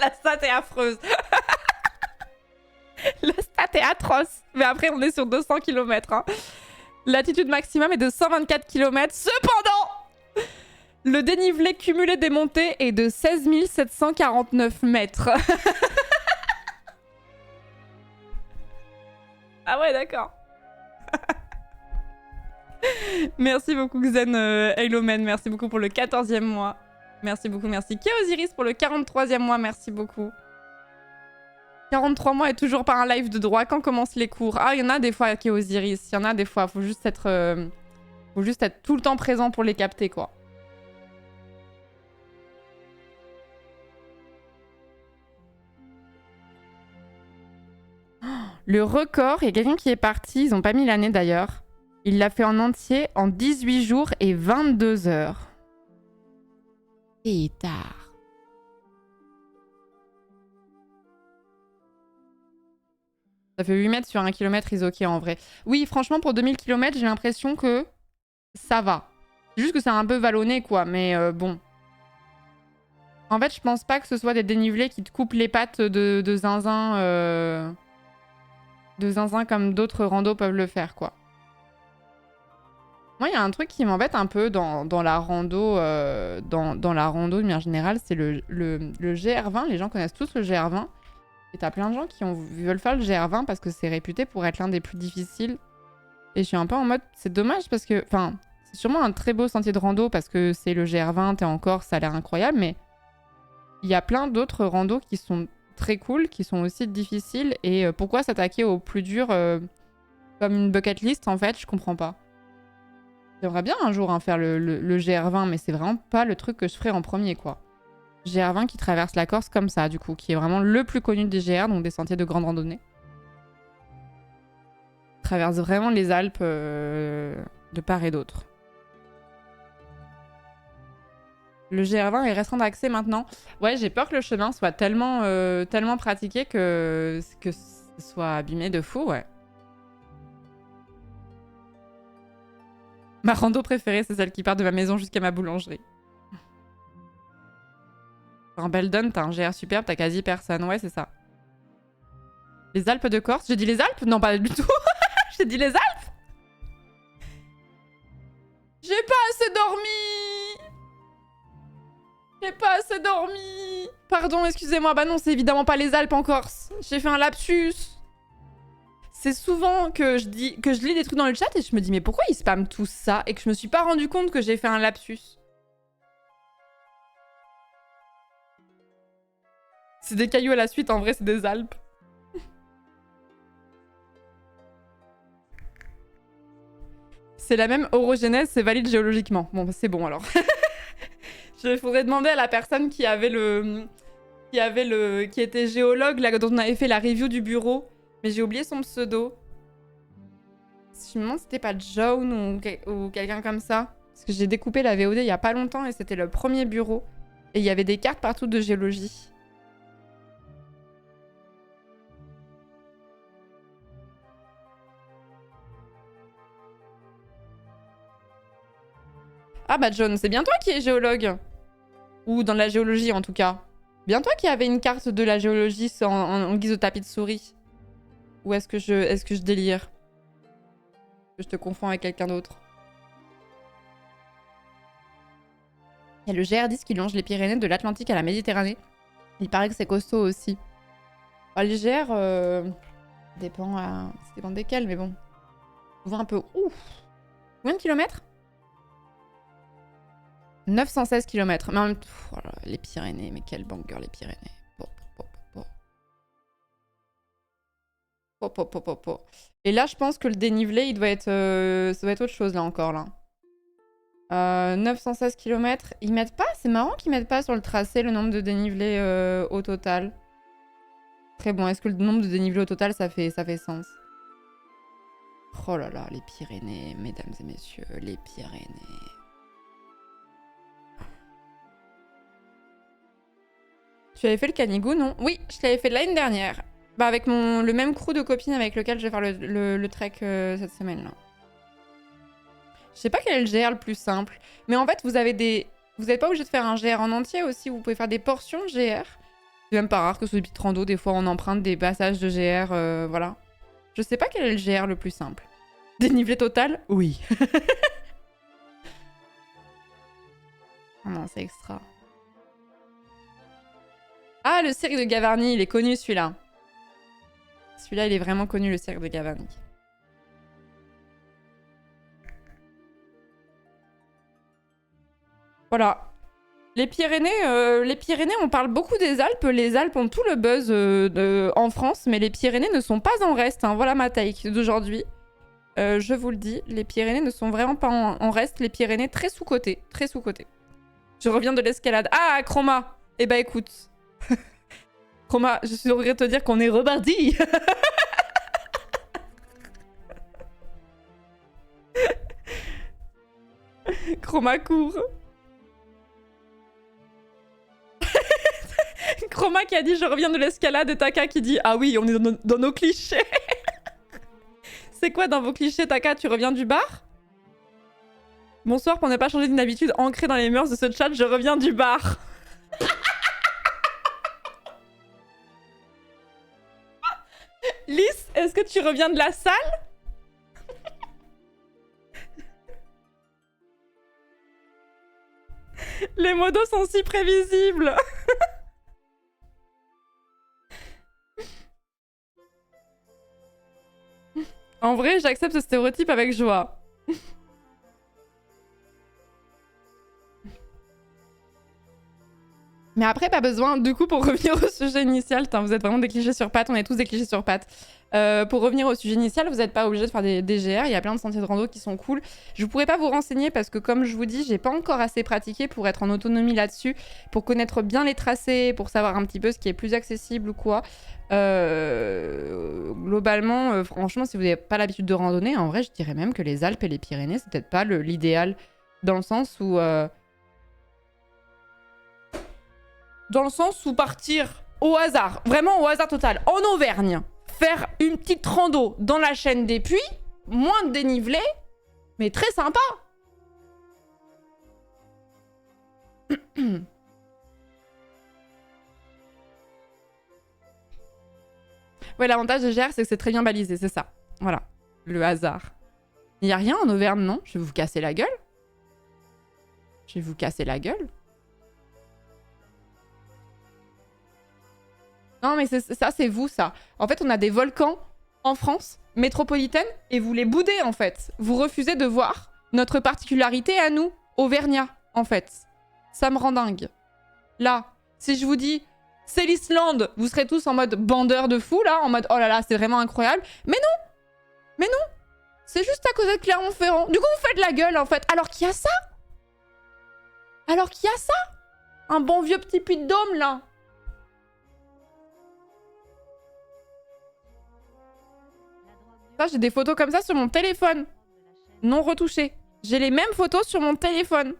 La stat est affreuse. La stat est atroce. Mais après, on est sur 200 km. Hein. L'altitude maximum est de 124 km. Cependant, le dénivelé cumulé des montées est de 16 749 mètres. Ah ouais, d'accord. Merci beaucoup, Xen Halomen. Merci beaucoup pour le 14e mois. Merci beaucoup, merci. Kéosiris pour le 43e mois. Merci beaucoup. 43 mois et toujours pas un live de droit. Quand commencent les cours? Ah, il y en a des fois qui est Osiris. Il y en a des fois. Faut juste être tout le temps présent pour les capter, quoi. Le record, il y a quelqu'un qui est parti. Ils ont pas mis l'année d'ailleurs. Il l'a fait en entier en 18 jours et 22 heures. Et tard. Ça fait 8 mètres sur 1 km isoqué en vrai. Oui, franchement, pour 2000 km, j'ai l'impression que ça va. C'est juste que c'est un peu vallonné, quoi, mais bon. En fait, je pense pas que ce soit des dénivelés qui te coupent les pattes de zinzin. De zinzin comme d'autres randos peuvent le faire, quoi. Moi, il y a un truc qui m'embête un peu dans la rando, dans la rando de manière générale, c'est le GR20. Les gens connaissent tous le GR20. Et t'as plein de gens qui veulent faire le GR20 parce que c'est réputé pour être l'un des plus difficiles. Et je suis un peu en mode, c'est dommage parce que, enfin, c'est sûrement un très beau sentier de rando parce que c'est le GR20, t'es en Corse, ça a l'air incroyable, mais il y a plein d'autres randos qui sont très cool, qui sont aussi difficiles. Et pourquoi s'attaquer au plus dur comme une bucket list, en fait, je comprends pas. J'aimerais bien un jour faire le GR20, mais c'est vraiment pas le truc que je ferais en premier, quoi. GR20 qui traverse la Corse comme ça, du coup, qui est vraiment le plus connu des GR, donc des sentiers de grande randonnée. Traverse vraiment les Alpes de part et d'autre. Le GR20 est restreint d'accès maintenant. Ouais, j'ai peur que le chemin soit tellement, tellement pratiqué que ce soit abîmé de fou, ouais. Ma rando préférée, c'est celle qui part de ma maison jusqu'à ma boulangerie. En Beldon, t'as un GR superbe, t'as quasi personne. Ouais, c'est ça. Les Alpes de Corse. J'ai dit les Alpes? Non, pas du tout. J'ai dit les Alpes. J'ai pas assez dormi. J'ai pas assez dormi. Pardon, excusez-moi. Bah non, c'est évidemment pas les Alpes en Corse. J'ai fait un lapsus. C'est souvent que je lis des trucs dans le chat et je me dis mais pourquoi ils spamment tout ça et que je me suis pas rendu compte que j'ai fait un lapsus. C'est des cailloux à la suite, en vrai c'est des Alpes. C'est la même orogénèse, c'est valide géologiquement. Bon, bah, c'est bon alors. Il faudrait demander à la personne qui était géologue, là, dont on avait fait la review du bureau. Mais j'ai oublié son pseudo. Je me demande si c'était pas Joan ou quelqu'un comme ça. Parce que j'ai découpé la VOD il y a pas longtemps et c'était le premier bureau. Et il y avait des cartes partout de géologie. Ah bah John, c'est bien toi qui es géologue. Ou dans la géologie en tout cas. Bien toi qui avais une carte de la géologie en guise de tapis de souris. Ou est-ce que je délire? Que je te confonds avec quelqu'un d'autre. Il y a le GR10 qui longe les Pyrénées de l'Atlantique à la Méditerranée. Il paraît que c'est costaud aussi. Bah, les GR, ça dépend desquels, mais bon. Souvent un peu... Ouf. Combien de kilomètres? 916 km. Mais en même temps, oh là, les Pyrénées, mais quel banger les Pyrénées. Et là, je pense que le dénivelé, il doit être, ça doit être autre chose là encore là. 916 km. Ils mettent pas, c'est marrant qu'ils mettent pas sur le tracé le nombre de dénivelés au total. Très bon. Est-ce que le nombre de dénivelés au total, ça fait sens? Oh là là, les Pyrénées, mesdames et messieurs, les Pyrénées. Tu avais fait le Canigou, non? Oui, je l'avais fait l'année dernière. Bah avec le même crew de copines avec lequel je vais faire le trek cette semaine-là. Je sais pas quel est le GR le plus simple. Mais en fait, vous n'êtes pas obligé de faire un GR en entier aussi. Vous pouvez faire des portions GR. C'est même pas rare que sur des petites rando, des fois on emprunte des passages de GR, voilà. Je sais pas quel est le GR le plus simple. Dénivelé total? Oui. Oh non, c'est extra. Ah, le cirque de Gavarnie, il est connu celui-là. Celui-là, il est vraiment connu, le cirque de Gavarnie. Voilà. Les Pyrénées, on parle beaucoup des Alpes. Les Alpes ont tout le buzz en France, mais les Pyrénées ne sont pas en reste. Hein. Voilà ma take d'aujourd'hui. Je vous le dis, les Pyrénées ne sont vraiment pas en reste. Les Pyrénées, très sous-cotées. Très sous-cotées. Je reviens de l'escalade. Ah, Chroma! Eh bah écoute. Chroma, je suis obligée de te dire qu'on est reparti. Chroma court. Chroma qui a dit je reviens de l'escalade et Taka qui dit ah oui on est dans nos clichés. C'est quoi dans vos clichés Taka? Tu reviens du bar? Bonsoir, pour ne pas changer d'une habitude ancrée dans les mœurs de ce chat, je reviens du bar. Lys, est-ce que tu reviens de la salle? Les modos sont si prévisibles. En vrai, j'accepte ce stéréotype avec joie. Mais après, pas besoin. Du coup, pour revenir au sujet initial, vous êtes vraiment des clichés sur pattes, on est tous des clichés sur pattes. Pour revenir au sujet initial, vous n'êtes pas obligé de faire des DGR, il y a plein de sentiers de rando qui sont cool. Je ne pourrais pas vous renseigner parce que, comme je vous dis, j'ai pas encore assez pratiqué pour être en autonomie là-dessus, pour connaître bien les tracés, pour savoir un petit peu ce qui est plus accessible ou quoi. Globalement, franchement, si vous n'avez pas l'habitude de randonner, en vrai, je dirais même que les Alpes et les Pyrénées, c'est peut-être pas l'idéal, dans le sens où... partir au hasard, vraiment au hasard total, en Auvergne, faire une petite rando dans la chaîne des Puys, moins de dénivelé, mais très sympa. Ouais, l'avantage de GR, c'est que c'est très bien balisé, c'est ça. Voilà, le hasard. Il n'y a rien en Auvergne, non? Je vais vous casser la gueule. Je vais vous casser la gueule. Non, mais ça, c'est vous, ça. En fait, on a des volcans en France, métropolitaine, et vous les boudez, en fait. Vous refusez de voir notre particularité à nous, Auvergnats, en fait. Ça me rend dingue. Là, si je vous dis, c'est l'Islande, vous serez tous en mode bandeur de fou, là, en mode, oh là là, c'est vraiment incroyable. Mais non! Mais non! C'est juste à côté de Clermont-Ferrand. Du coup, vous faites la gueule, en fait. Alors qu'il y a ça! Alors qu'il y a ça! Un bon vieux petit Puy-de-Dôme, là! J'ai des photos comme ça sur mon téléphone. Non retouchées. J'ai les mêmes photos sur mon téléphone.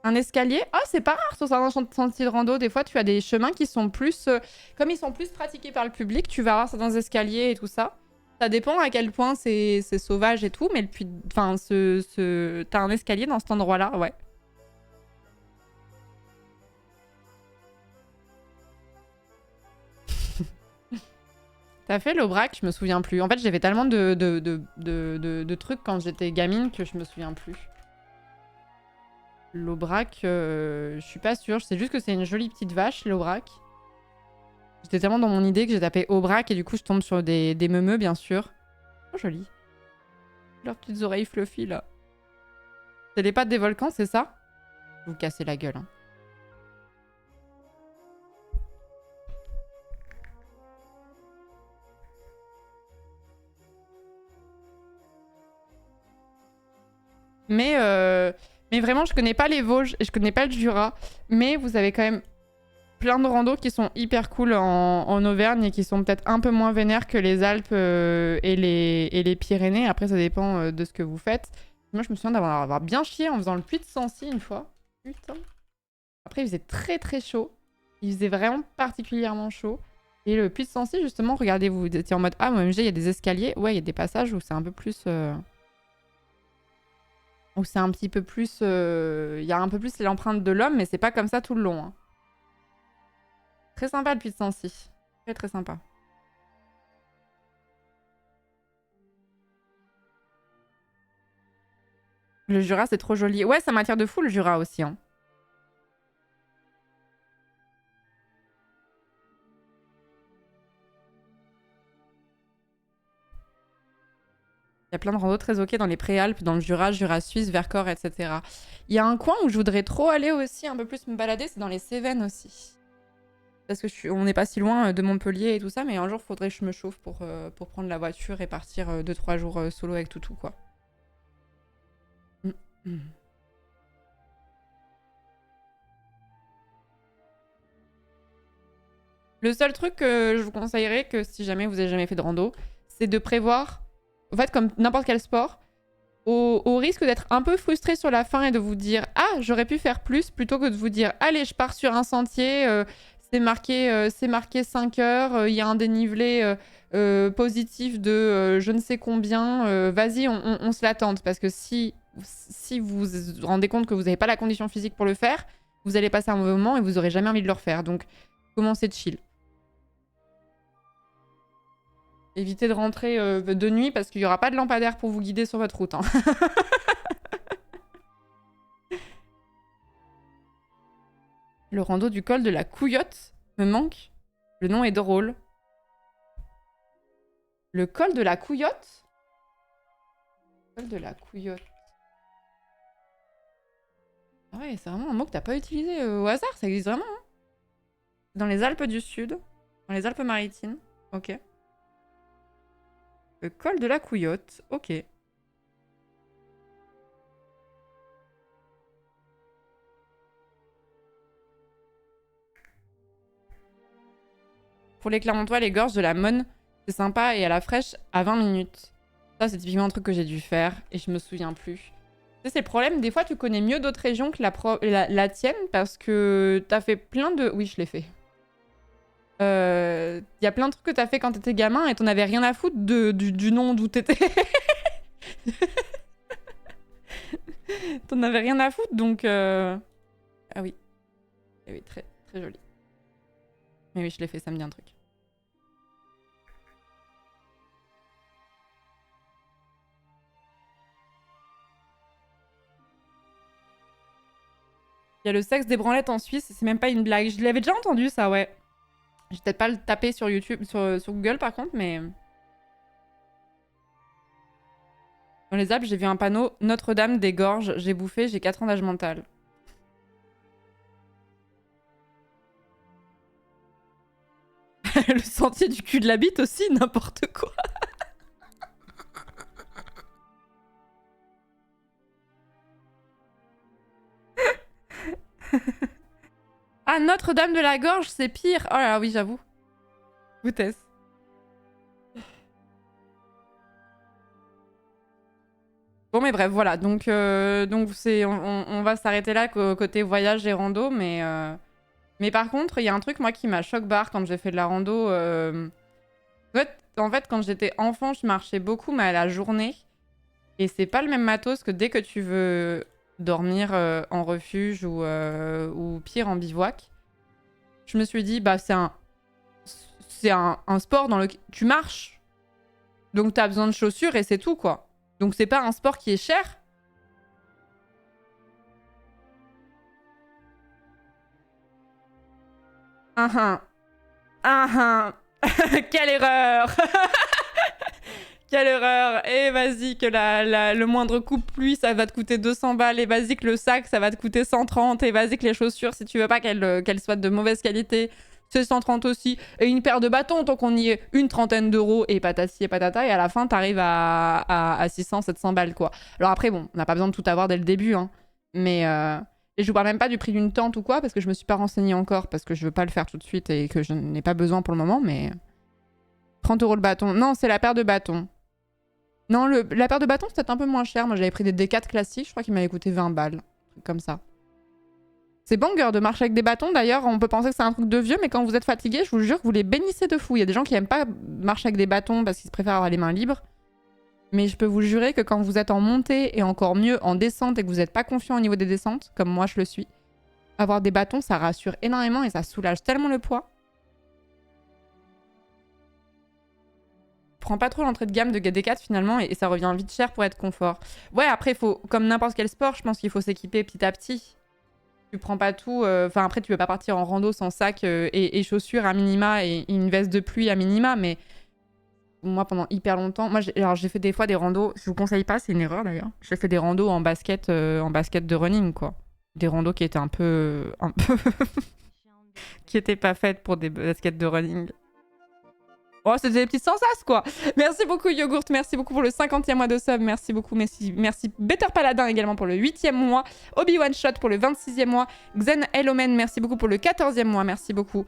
Un escalier. Ah, c'est pas rare sur certains sentiers de rando. Des fois, tu as des chemins qui sont plus... comme ils sont plus pratiqués par le public, tu vas avoir certains escaliers et tout ça. Ça dépend à quel point c'est sauvage et tout, mais puis, enfin, t'as un escalier dans cet endroit-là, ouais. T'as fait l'Aubrac? Je me souviens plus. En fait, j'ai fait tellement de trucs quand j'étais gamine que je me souviens plus. L'Aubrac, je suis pas sûre. Je sais juste que c'est une jolie petite vache, l'Aubrac. J'étais tellement dans mon idée que j'ai tapé Aubrac et du coup, je tombe sur des meumeux, bien sûr. Oh, joli. Leurs petites oreilles fluffy, là. C'est les pattes des volcans, c'est ça? Vous cassez la gueule, hein. Mais vraiment, je connais pas les Vosges et je connais pas le Jura. Mais vous avez quand même plein de randos qui sont hyper cool en Auvergne et qui sont peut-être un peu moins vénères que les Alpes et les Pyrénées. Après, ça dépend de ce que vous faites. Moi, je me souviens d'avoir bien chié en faisant le puits de Sancy une fois. Putain. Après, il faisait très très chaud. Il faisait vraiment particulièrement chaud. Et le puits de Sancy, justement, regardez, vous étiez en mode « Ah, OMG, il y a des escaliers. » Ouais, il y a des passages où c'est un peu plus... Où c'est un petit peu plus... Il y a un peu plus l'empreinte de l'homme, mais c'est pas comme ça tout le long. Hein. Très sympa le puits de Sancy. Très très sympa. Le Jura, c'est trop joli. Ouais, ça m'attire de fou le Jura aussi. Hein. Il y a plein de randos très ok dans les Préalpes, dans le Jura, Jura suisse, Vercors, etc. Il y a un coin où je voudrais trop aller aussi, un peu plus me balader, c'est dans les Cévennes aussi. Parce que on n'est pas si loin de Montpellier et tout ça, mais un jour, il faudrait que je me chauffe pour prendre la voiture et partir 2-3 jours solo avec Toutou, quoi. Le seul truc que je vous conseillerais, que si jamais vous avez jamais fait de rando, c'est de prévoir, en fait, comme n'importe quel sport, au risque d'être un peu frustré sur la fin et de vous dire « Ah, j'aurais pu faire plus », plutôt que de vous dire « Allez, je pars sur un sentier, c'est marqué 5 heures, il y a un dénivelé positif de je ne sais combien, vas-y, on se la tente. » Parce que si vous vous rendez compte que vous n'avez pas la condition physique pour le faire, vous allez passer un mauvais moment et vous n'aurez jamais envie de le refaire. Donc, commencez de chill. Évitez de rentrer de nuit parce qu'il n'y aura pas de lampadaire pour vous guider sur votre route. Hein. Le rando du col de la Couillotte me manque. Le nom est drôle. Le col de la Couillotte? Le col de la Couillotte. Ah ouais, c'est vraiment un mot que t'as pas utilisé au hasard, ça existe vraiment. Hein. Dans les Alpes du Sud, dans les Alpes-Maritimes. Ok. Le col de la Couillotte, ok. Pour les Clermontois, les gorges de la Monne, c'est sympa et à la fraîche à 20 minutes. Ça, c'est typiquement un truc que j'ai dû faire et je me souviens plus. Tu sais, c'est le problème, des fois, tu connais mieux d'autres régions que la tienne parce que t'as fait plein de... Oui, je l'ai fait. Y a plein de trucs que t'as fait quand t'étais gamin et t'en avais rien à foutre du nom d'où t'étais. T'en avais rien à foutre, donc... Ah oui. Eh oui, très, très joli. Mais oui, je l'ai fait, ça me dit un truc. Il y a le sexe des branlettes en Suisse, c'est même pas une blague. Je l'avais déjà entendu, ça, ouais. Je vais peut-être pas le taper sur YouTube, sur Google, par contre, mais... Dans les Alpes, j'ai vu un panneau « Notre-Dame des Gorges, j'ai bouffé, j'ai 4 ans d'âge mental ». Le sentier du cul de la bite aussi, n'importe quoi. Ah, Notre-Dame de la Gorge, c'est pire. Oh là là, oui, j'avoue. Foutaise. Bon, mais bref, voilà. Donc on va s'arrêter là côté voyage et rando. Mais par contre, il y a un truc, moi, qui m'a choc-barre quand j'ai fait de la rando. En fait, quand j'étais enfant, je marchais beaucoup, mais à la journée. Et c'est pas le même matos que dès que tu veux dormir en refuge ou pire en bivouac. Je me suis dit, bah c'est un sport dans lequel tu marches. Donc t'as besoin de chaussures et c'est tout, quoi. Donc c'est pas un sport qui est cher. Ah ah. Quelle erreur. Quelle erreur. Et vas-y que le moindre coup de pluie, ça va te coûter 200 balles. Et vas-y que le sac, ça va te coûter 130. Et vas-y que les chaussures, si tu veux pas qu'elles soient de mauvaise qualité, c'est 130 aussi. Et une paire de bâtons, tant qu'on y est, une trentaine d'euros. Et patati et patata. Et à la fin, t'arrives à 600, 700 balles, quoi. Alors après, bon, on n'a pas besoin de tout avoir dès le début, hein. Mais... Et je vous parle même pas du prix d'une tente ou quoi, parce que je me suis pas renseignée encore, parce que je veux pas le faire tout de suite et que je n'ai pas besoin pour le moment, mais... 30 € le bâton. Non, c'est la paire de bâtons. Non, la paire de bâtons, c'est peut-être un peu moins cher. Moi, j'avais pris des D4 classiques. Je crois qu'ils m'avaient coûté 20 balles. Un truc comme ça. C'est banger de marcher avec des bâtons. D'ailleurs, on peut penser que c'est un truc de vieux, mais quand vous êtes fatigué, je vous jure que vous les bénissez de fou. Il y a des gens qui aiment pas marcher avec des bâtons parce qu'ils préfèrent avoir les mains libres. Mais je peux vous jurer que quand vous êtes en montée et encore mieux en descente et que vous n'êtes pas confiant au niveau des descentes, comme moi je le suis, avoir des bâtons, ça rassure énormément et ça soulage tellement le poids. Prends pas trop l'entrée de gamme de D4 finalement et ça revient vite cher pour être confort. Ouais, après, il faut, comme n'importe quel sport, je pense qu'il faut s'équiper petit à petit. Tu prends pas tout. Enfin, après, tu peux pas partir en rando sans sac et chaussures à minima et une veste de pluie à minima, mais moi, pendant hyper longtemps, j'ai fait des fois des randos. Je vous conseille pas, c'est une erreur d'ailleurs. J'ai fait des randos en basket de running, quoi. Des randos qui étaient un peu qui étaient pas faites pour des baskets de running. Oh, c'était des petites sensaces, quoi. Merci beaucoup, Yogurt. Merci beaucoup pour le 50e mois de sub. Merci beaucoup. Merci Better Paladin également pour le 8e mois. Obi-Wan Shot pour le 26e mois. Xen Elomen, merci beaucoup pour le 14e mois. Merci beaucoup.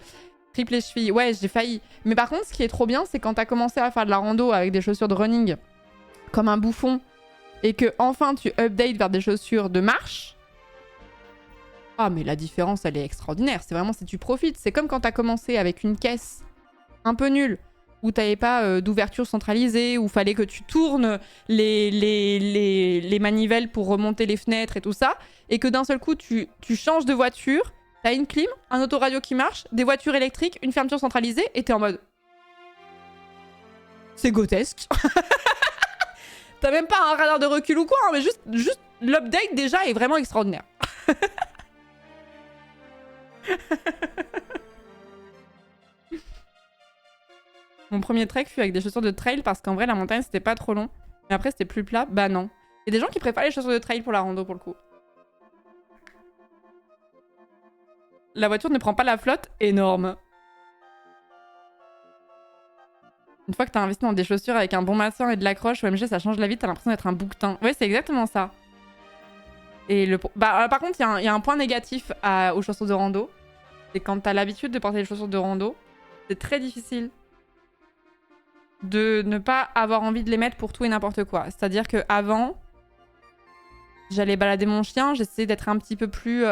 Triple cheville. Ouais, j'ai failli. Mais par contre, ce qui est trop bien, c'est quand t'as commencé à faire de la rando avec des chaussures de running comme un bouffon et que enfin tu updates vers des chaussures de marche. Ah, mais la différence, elle est extraordinaire. C'est vraiment si tu profites. C'est comme quand t'as commencé avec une caisse un peu nulle, où t'avais pas d'ouverture centralisée, où fallait que tu tournes les manivelles pour remonter les fenêtres et tout ça, et que d'un seul coup, tu changes de voiture, t'as une clim, un autoradio qui marche, des voitures électriques, une fermeture centralisée, et t'es en mode... C'est grotesque. T'as même pas un radar de recul ou quoi, hein, mais juste l'update déjà est vraiment extraordinaire. Mon premier trek fut avec des chaussures de trail parce qu'en vrai, la montagne, c'était pas trop long. Mais après, c'était plus plat. Bah non. Il y a des gens qui préfèrent les chaussures de trail pour la rando, pour le coup. La voiture ne prend pas la flotte, énorme. Une fois que t'as investi dans des chaussures avec un bon maintien et de l'accroche, OMG, ça change la vie, t'as l'impression d'être un bouquetin. Ouais, c'est exactement ça. Et par contre, il y a un point négatif aux chaussures de rando. C'est quand t'as l'habitude de porter les chaussures de rando, c'est très difficile de ne pas avoir envie de les mettre pour tout et n'importe quoi. C'est-à-dire qu'avant, j'allais balader mon chien, j'essayais d'être un petit peu plus...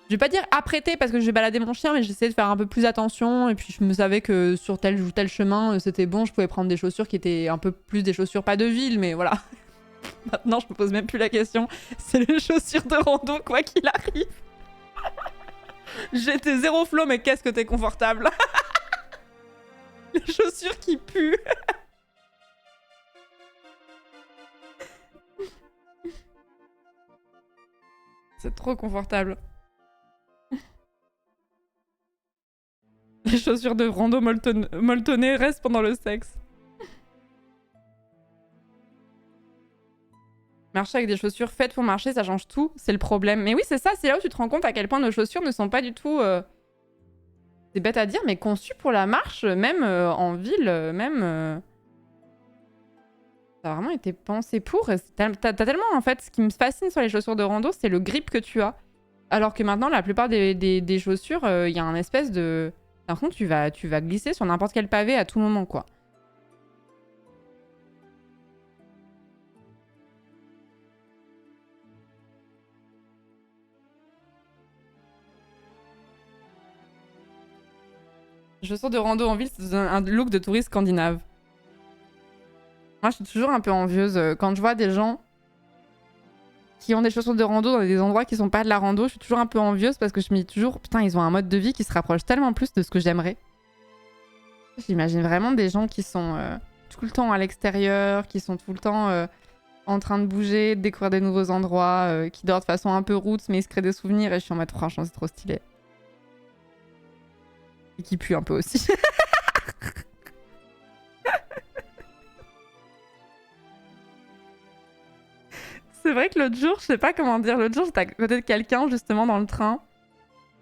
Je vais pas dire apprêtée parce que je vais balader mon chien, mais j'essayais de faire un peu plus attention. Et puis je me savais que sur tel ou tel chemin, c'était bon, je pouvais prendre des chaussures qui étaient un peu plus des chaussures pas de ville, mais voilà. Maintenant, je me pose même plus la question. C'est les chaussures de rando, quoi qu'il arrive. J'étais zéro flow, mais qu'est-ce que t'es confortable. Les chaussures qui puent. C'est trop confortable. Les chaussures de rando molletonnées restent pendant le sexe. Marcher avec des chaussures faites pour marcher, ça change tout. C'est le problème. Mais oui, c'est ça. C'est là où tu te rends compte à quel point nos chaussures ne sont pas du tout... C'est bête à dire, mais conçues pour la marche, même en ville, même... Ça a vraiment été pensé pour. T'as tellement, en fait, ce qui me fascine sur les chaussures de rando, c'est le grip que tu as. Alors que maintenant, la plupart des chaussures, il y a un espèce de... Par contre, tu vas glisser sur n'importe quel pavé à tout moment, quoi. Les chaussures de rando en ville, ça donne un look de touriste scandinave. Moi, je suis toujours un peu envieuse quand je vois des gens qui ont des chaussures de rando dans des endroits qui sont pas de la rando. Je suis toujours un peu envieuse parce que je me dis toujours, putain, ils ont un mode de vie qui se rapproche tellement plus de ce que j'aimerais. J'imagine vraiment des gens qui sont tout le temps à l'extérieur, qui sont tout le temps en train de bouger, de découvrir des nouveaux endroits, qui dorment de façon un peu roots, mais ils se créent des souvenirs et je suis en mode, franchement, c'est trop stylé. Et qui pue un peu aussi. C'est vrai que l'autre jour, je sais pas comment dire, l'autre jour j'étais à côté de quelqu'un justement dans le train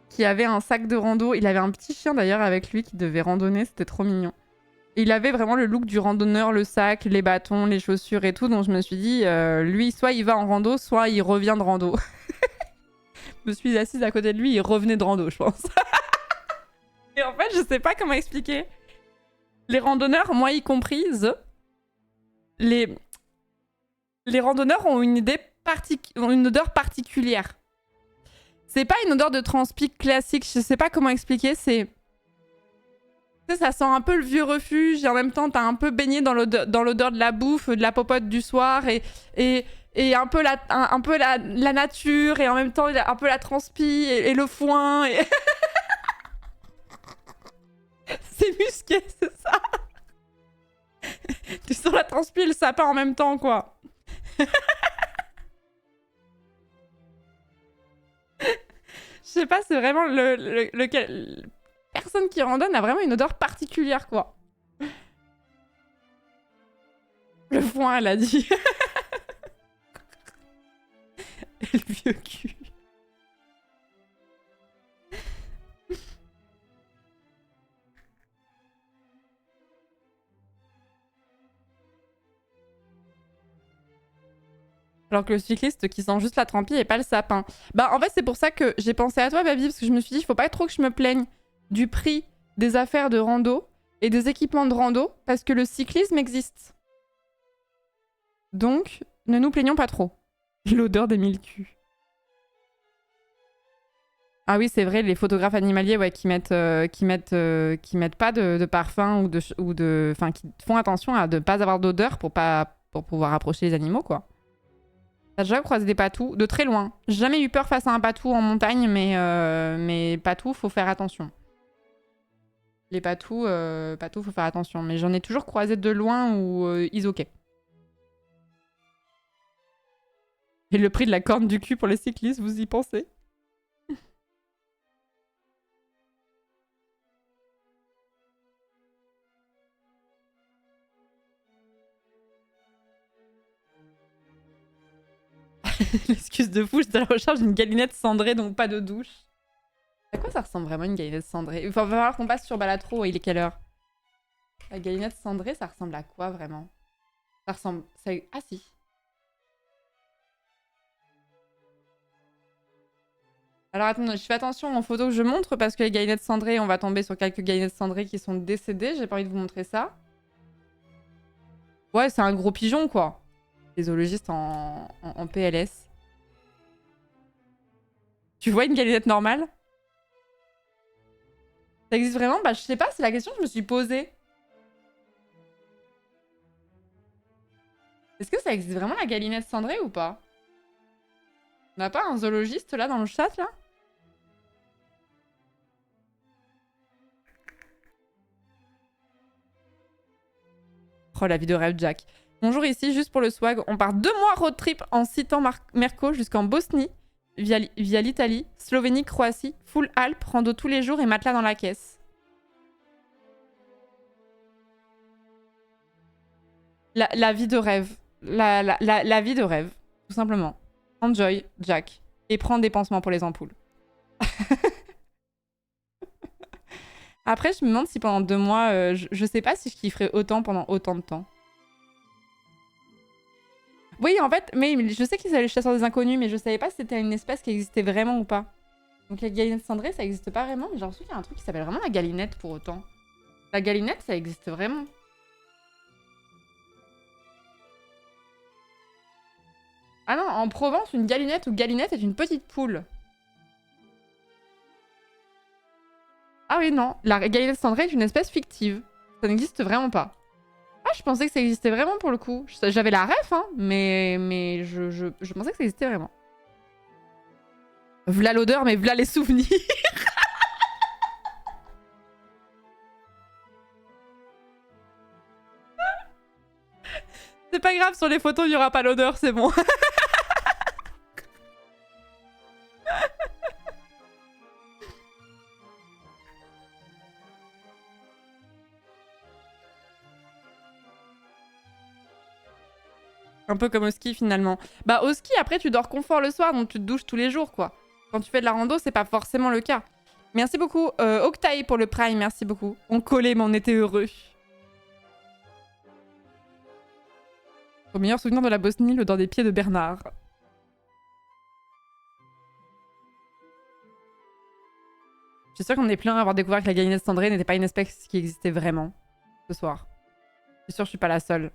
qui avait un sac de rando. Il avait un petit chien d'ailleurs avec lui qui devait randonner, c'était trop mignon. Et il avait vraiment le look du randonneur, le sac, les bâtons, les chaussures et tout, donc je me suis dit, lui, soit il va en rando, soit il revient de rando. Je me suis assise à côté de lui, il revenait de rando, je pense. Et en fait, je sais pas comment expliquer. Les randonneurs, moi y compris, les randonneurs ont une odeur particulière. C'est pas une odeur de transpic classique, je sais pas comment expliquer, c'est... Tu sais, ça sent un peu le vieux refuge et en même temps t'as un peu baigné dans l'odeur de la bouffe, de la popote du soir et un peu la nature et en même temps un peu la transpi et le foin et... C'est musqué, c'est ça. Tu sens la transpi et le sapin en même temps, quoi. Je sais pas, c'est vraiment personne qui randonne a vraiment une odeur particulière, quoi. Le foin, elle a dit. Et le vieux cul. Alors que le cycliste qui sent juste la trampille et pas le sapin. Bah en fait c'est pour ça que j'ai pensé à toi Baby, parce que je me suis dit il faut pas trop que je me plaigne du prix des affaires de rando et des équipements de rando parce que le cyclisme existe. Donc ne nous plaignons pas trop. L'odeur des mille culs. Ah oui c'est vrai, les photographes animaliers ouais, qui mettent pas de parfum enfin qui font attention à ne pas avoir d'odeur pour pouvoir approcher les animaux quoi. T'as déjà croisé des patous de très loin. J'ai jamais eu peur face à un patou en montagne, mais patous, faut faire attention. Les patous, faut faire attention. Mais j'en ai toujours croisé de loin ou isoquet. Et le prix de la corne du cul pour les cyclistes, vous y pensez? L'excuse de fou, j'étais à la recherche d'une galinette cendrée, donc pas de douche. ça ressemble vraiment à une galinette cendrée. Enfin, va falloir qu'on passe sur Balatro. Il est quelle heure? La galinette cendrée, ça ressemble à quoi vraiment? Ça ressemble... Ah si. Alors attends, je fais attention aux photos que je montre parce que les galinettes cendrées, on va tomber sur quelques galinettes cendrées qui sont décédées. J'ai pas envie de vous montrer ça. Ouais, c'est un gros pigeon quoi. Les zoologistes en PLS. Tu vois une galinette normale? Ça existe vraiment? Bah je sais pas, c'est la question que je me suis posée. Est-ce que ça existe vraiment la galinette cendrée ou pas? On n'a pas un zoologiste là dans le chat là? Oh la vie de rêve Jack. Bonjour ici, juste pour le swag. On part 2 mois road trip en citant Merco jusqu'en Bosnie, via l'Italie, Slovénie, Croatie, full Alpes, rando tous les jours et matelas dans la caisse. La vie de rêve. La vie de rêve, tout simplement. Enjoy, Jack. Et prends des pansements pour les ampoules. Après, je me demande si pendant 2 mois, je sais pas si je kifferais autant pendant autant de temps. Oui, en fait, mais je sais qu'ils allaient le chasseur des inconnus, mais je savais pas si c'était une espèce qui existait vraiment ou pas. Donc la galinette cendrée, ça existe pas vraiment, mais j'ai l'impression qu'il y a un truc qui s'appelle vraiment la galinette pour autant. La galinette, ça existe vraiment. Ah non, en Provence, une galinette ou galinette est une petite poule. Ah oui, non, la galinette cendrée est une espèce fictive. Ça n'existe vraiment pas. Ah, je pensais que ça existait vraiment pour le coup. J'avais la ref, hein, mais je pensais que ça existait vraiment. V'là l'odeur, mais v'là les souvenirs. C'est pas grave, sur les photos, il n'y aura pas l'odeur, c'est bon. Un peu comme au ski finalement. Bah au ski après tu dors confort le soir donc tu te douches tous les jours quoi. Quand tu fais de la rando c'est pas forcément le cas. Merci beaucoup Octaï pour le prime, merci beaucoup. On collait mais on était heureux. Au meilleur souvenir de la Bosnie, l'odeur des pieds de Bernard. Je suis sûre qu'on est plein à avoir découvert que la galinette cendrée n'était pas une espèce qui existait vraiment ce soir. Je suis sûre que je suis pas la seule.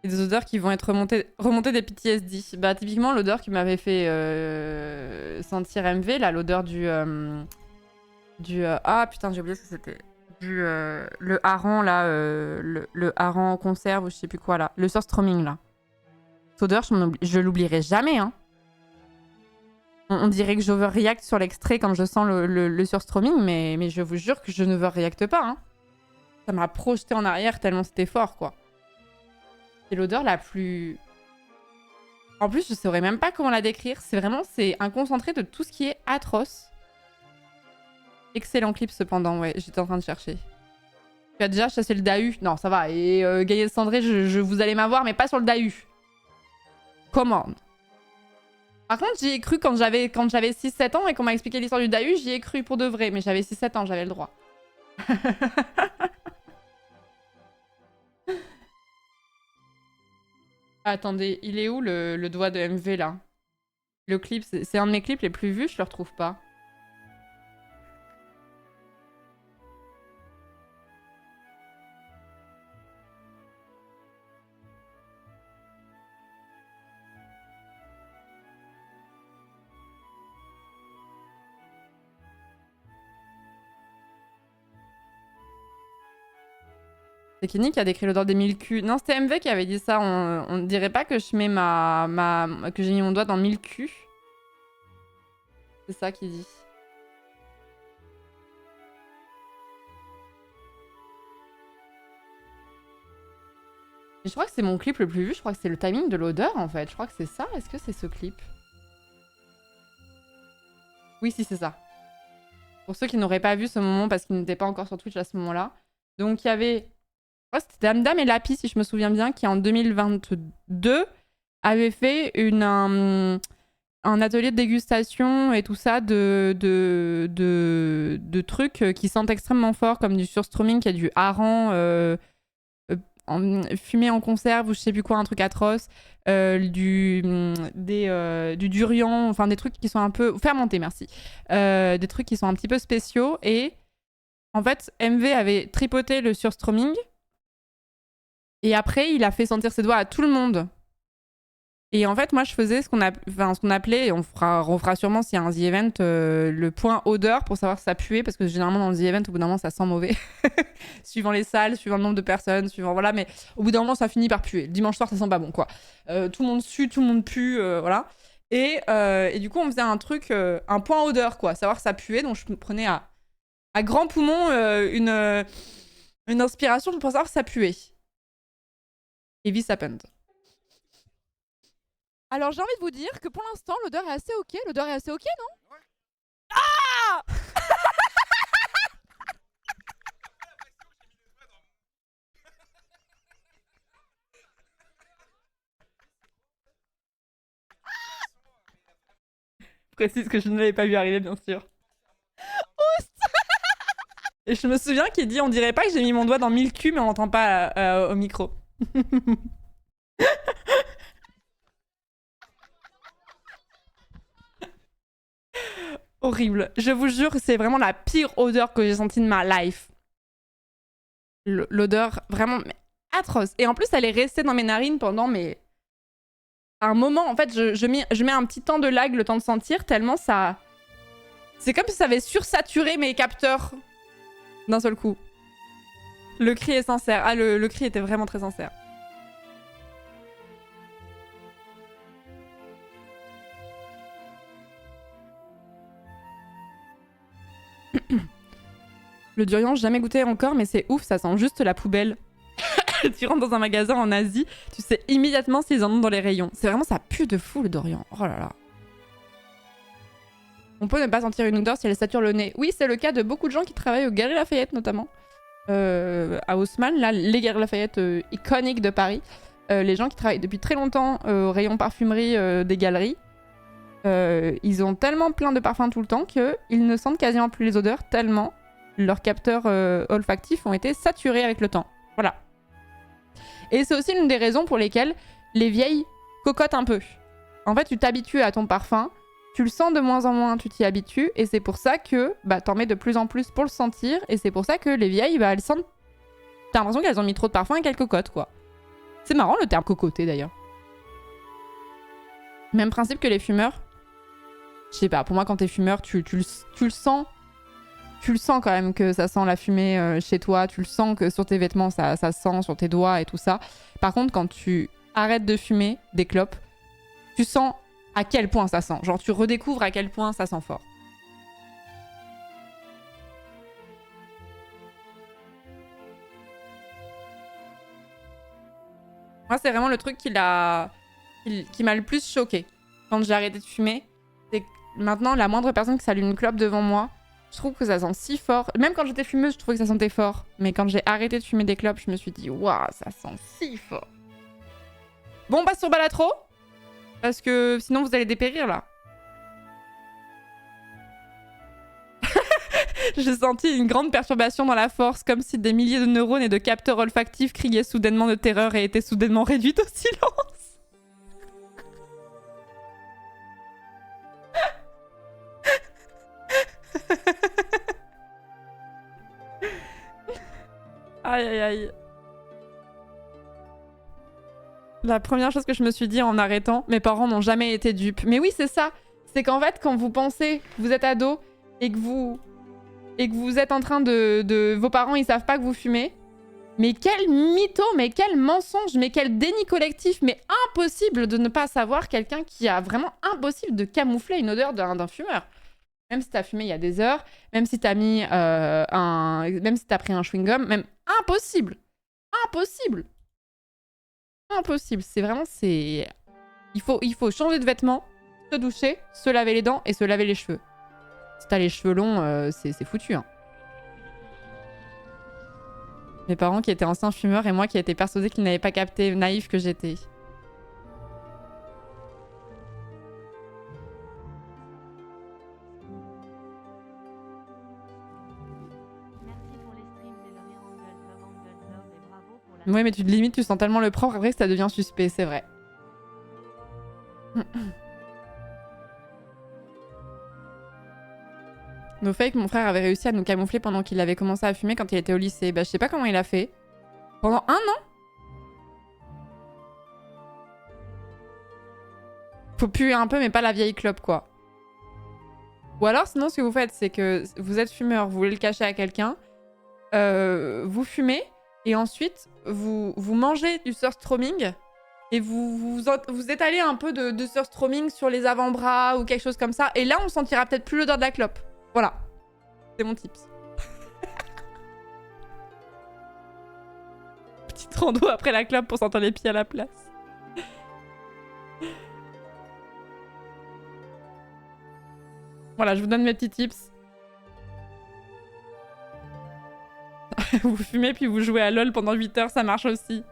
Et des odeurs qui vont être remontées des PTSD. Bah, typiquement, l'odeur qui m'avait fait sentir MV, là, l'odeur du... ah, putain, j'ai oublié ce que c'était. Le hareng, là, le hareng en conserve, ou je sais plus quoi, là. Le surströmming, là. Cette odeur, je l'oublierai jamais, hein. On dirait que j'overreact sur l'extrait quand je sens le surströmming, mais je vous jure que je n'overreacte pas, hein. Ça m'a projeté en arrière tellement c'était fort, quoi. C'est l'odeur la plus... En plus, je saurais même pas comment la décrire. C'est vraiment, c'est un concentré de tout ce qui est atroce. Excellent clip cependant, ouais. J'étais en train de chercher. Tu as déjà chassé le Dahu? Non, ça va. Et Gaëlle Cendré, vous allez m'avoir, mais pas sur le Dahu. Commande. Par contre, j'y ai cru quand j'avais 6-7 ans et qu'on m'a expliqué l'histoire du Dahu, j'y ai cru pour de vrai. Mais j'avais 6-7 ans, j'avais le droit. Attendez, il est où le doigt de MV là? Le clip, c'est un de mes clips les plus vus, je le retrouve pas. C'est Kenny qui a décrit l'odeur des mille culs. Non, c'était MV qui avait dit ça. On ne dirait pas que je mets que j'ai mis mon doigt dans 1000 culs. C'est ça qu'il dit. Et je crois que c'est mon clip le plus vu. Je crois que c'est le timing de l'odeur en fait. Je crois que c'est ça. Est-ce que c'est ce clip? Oui, si, c'est ça. Pour ceux qui n'auraient pas vu ce moment parce qu'ils n'étaient pas encore sur Twitch à ce moment-là. Donc il y avait... Oh, c'était Dame Dame et Lapi, si je me souviens bien, qui en 2022 avaient fait un atelier de dégustation et tout ça de trucs qui sentent extrêmement fort, comme du surströmming, qui a du hareng fumé en conserve ou je sais plus quoi, un truc atroce, du durian, enfin des trucs qui sont un peu... fermentés, merci. Des trucs qui sont un petit peu spéciaux. Et en fait, MV avait tripoté le surströmming et après, il a fait sentir ses doigts à tout le monde. Et en fait, moi, je faisais ce qu'on appelait, et on fera sûrement s'il y a un The Event, le point odeur pour savoir si ça puait, parce que généralement dans le The Event, au bout d'un moment, ça sent mauvais. Suivant les salles, suivant le nombre de personnes, suivant... Voilà, mais au bout d'un moment, ça finit par puer. Le dimanche soir, ça sent pas bon, quoi. Tout le monde sue, tout le monde pue, voilà. Et du coup, on faisait un truc, un point odeur, quoi, savoir si ça puait. Donc, je prenais à grand poumon une inspiration pour savoir si ça puait. Et this happened. Alors j'ai envie de vous dire que pour l'instant l'odeur est assez ok. L'odeur est assez ok, non? Ouais. Ah Je précise que je ne l'avais pas vu arriver, bien sûr. Oust. Et je me souviens qu'il dit on dirait pas que j'ai mis mon doigt dans 1000 culs, mais on n'entend pas au micro. Horrible. Je vous jure, c'est vraiment la pire odeur que j'ai sentie de ma life. L'odeur vraiment atroce. Et en plus, elle est restée dans mes narines pendant un moment. En fait, je mets un petit temps de lag, le temps de sentir, tellement ça... C'est comme si ça avait sursaturé mes capteurs d'un seul coup. Le cri est sincère. Ah, le cri était vraiment très sincère. Le durian, jamais goûté encore, mais c'est ouf, ça sent juste la poubelle. Tu rentres dans un magasin en Asie, tu sais immédiatement s'ils en ont dans les rayons. C'est vraiment, ça pue de fou le durian. Oh là là. On peut ne pas sentir une odeur si elle sature le nez. Oui, c'est le cas de beaucoup de gens qui travaillent aux Galeries Lafayette notamment. À Haussmann, là, les Galeries Lafayette iconiques de Paris. Les gens qui travaillent depuis très longtemps au rayon parfumerie des galeries, ils ont tellement plein de parfums tout le temps qu'ils ne sentent quasiment plus les odeurs, tellement leurs capteurs olfactifs ont été saturés avec le temps. Voilà. Et c'est aussi l'une des raisons pour lesquelles les vieilles cocotent un peu. En fait, tu t'habitues à ton parfum, tu le sens de moins en moins, tu t'y habitues, et c'est pour ça que t'en mets de plus en plus pour le sentir, et c'est pour ça que les vieilles, elles sentent... T'as l'impression qu'elles ont mis trop de parfum et qu'elles cocotent, quoi. C'est marrant le terme cocoter, d'ailleurs. Même principe que les fumeurs. Je sais pas, pour moi, quand t'es fumeur, tu le sens. Tu le sens quand même que ça sent la fumée chez toi. Tu le sens que sur tes vêtements, ça sent, sur tes doigts et tout ça. Par contre, quand tu arrêtes de fumer des clopes, tu sens à quel point ça sent. Genre, tu redécouvres à quel point ça sent fort. Moi, c'est vraiment le truc qui m'a le plus choqué quand j'ai arrêté de fumer. C'est que maintenant, la moindre personne qui s'allume une clope devant moi, je trouve que ça sent si fort. Même quand j'étais fumeuse, je trouvais que ça sentait fort. Mais quand j'ai arrêté de fumer des clopes, je me suis dit, waouh, ça sent si fort. Bon, on passe sur Balatro. Parce que sinon, vous allez dépérir, là. J'ai senti une grande perturbation dans la force, comme si des milliers de neurones et de capteurs olfactifs criaient soudainement de terreur et étaient soudainement réduits au silence. Aïe aïe aïe. La première chose que je me suis dit en arrêtant, mes parents n'ont jamais été dupes. Mais oui, c'est ça. C'est qu'en fait, quand vous pensez que vous êtes ado et que vous êtes en train de... Vos parents, ils savent pas que vous fumez. Mais quel mytho, mais quel mensonge, mais quel déni collectif. Mais impossible de ne pas savoir quelqu'un qui a vraiment impossible de camoufler une odeur d'un fumeur. Même si t'as fumé il y a des heures, même si t'as mis même si t'as pris un chewing-gum, même impossible. Impossible. Impossible. C'est vraiment, c'est... Il faut changer de vêtements, se doucher, se laver les dents et se laver les cheveux. Si t'as les cheveux longs, c'est foutu. Hein. Mes parents qui étaient anciens fumeurs et moi qui étais persuadée qu'ils n'avaient pas capté, naïf que j'étais. Ouais, mais tu te limites, tu sens tellement le propre après que ça devient suspect, c'est vrai. Nos fakes, mon frère avait réussi à nous camoufler pendant qu'il avait commencé à fumer quand il était au lycée. Bah, je sais pas comment il a fait. Pendant 1 an? Faut puer un peu, mais pas la vieille clope, quoi. Ou alors, sinon, ce que vous faites, c'est que vous êtes fumeur, vous voulez le cacher à quelqu'un, vous fumez, et ensuite, vous mangez du surströmming, et vous étalez un peu de surströmming sur les avant-bras ou quelque chose comme ça, et là, on sentira peut-être plus l'odeur de la clope. Voilà. C'est mon tips. Petite rando après la clope pour sentir les pieds à la place. Voilà, je vous donne mes petits tips. Vous fumez puis vous jouez à LoL pendant 8 heures, ça marche aussi.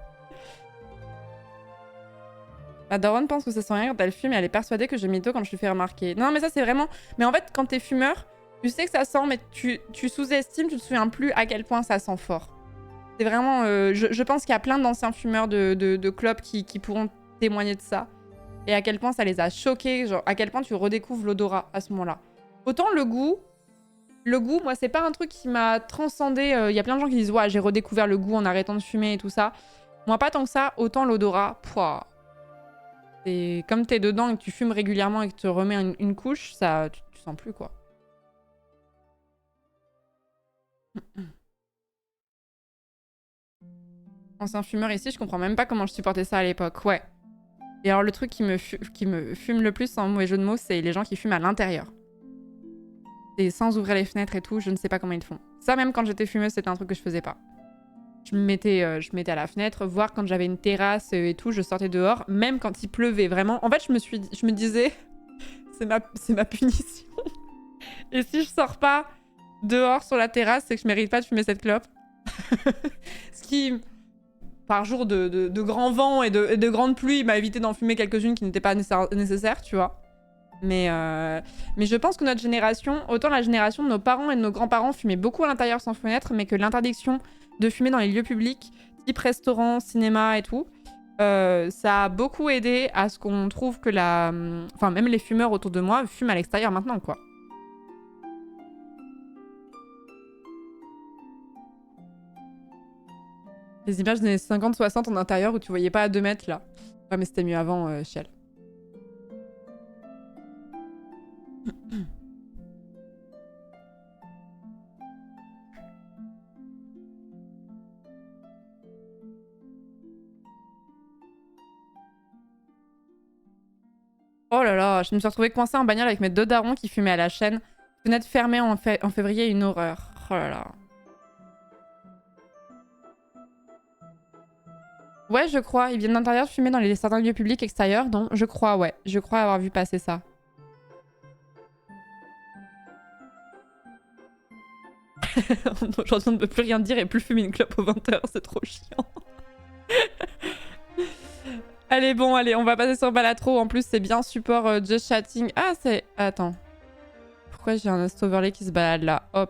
La daronne pense que ça sent rien quand elle fume et elle est persuadée que je mytho quand je lui fais remarquer. Non, mais ça, c'est vraiment... Mais en fait, quand t'es fumeur, tu sais que ça sent, mais tu sous-estimes, tu te souviens plus à quel point ça sent fort. C'est vraiment... je pense qu'il y a plein d'anciens fumeurs de clopes qui pourront témoigner de ça. Et à quel point ça les a choqués, genre à quel point tu redécouvres l'odorat à ce moment-là. Autant le goût, moi, c'est pas un truc qui m'a transcendé. Il y a plein de gens qui disent « Ouais, j'ai redécouvert le goût en arrêtant de fumer et tout ça. » Moi, pas tant que ça. Autant l'odorat, pouah. Et comme t'es dedans et que tu fumes régulièrement et que tu remets une couche, ça, tu sens plus, quoi. Ancien fumeur ici, je comprends même pas comment je supportais ça à l'époque. Ouais. Et alors, le truc qui me fume le plus, sans mauvais jeu de mots, c'est les gens qui fument à l'intérieur. Et sans ouvrir les fenêtres et tout, je ne sais pas comment ils font. Ça, même quand j'étais fumeuse, c'était un truc que je faisais pas. Je me mettais à la fenêtre, voir quand j'avais une terrasse et tout, je sortais dehors, même quand il pleuvait, vraiment. En fait, je me disais, c'est ma punition. Et si je sors pas dehors sur la terrasse, c'est que je mérite pas de fumer cette clope. Ce qui, par jour de grand vent et de grande pluie, m'a évité d'en fumer quelques-unes qui n'étaient pas nécessaires, tu vois. Mais je pense que notre génération, autant la génération de nos parents et de nos grands-parents fumaient beaucoup à l'intérieur sans fenêtre, mais que l'interdiction de fumer dans les lieux publics, type restaurant, cinéma et tout, ça a beaucoup aidé à ce qu'on trouve que enfin, même les fumeurs autour de moi fument à l'extérieur maintenant, quoi. Les images des années 50-60 en intérieur où tu voyais pas à 2 mètres, là. Ouais, mais c'était mieux avant, Chiel. Oh là là, je me suis retrouvée coincée en bagnole avec mes 2 darons qui fumaient à la chaîne. Fenêtre fermée en février, une horreur. Oh là là. Ouais, je crois. Ils viennent d'intérieur fumer dans certains lieux publics extérieurs. Donc, je crois, ouais. Je crois avoir vu passer ça. Aujourd'hui, on ne peut plus rien dire et plus fumer une clope aux 20h. C'est trop chiant. Allez, bon, allez, on va passer sur Balatro. En plus, c'est bien support just chatting. Ah, c'est... Attends. Pourquoi j'ai un host overlay qui se balade là? Hop.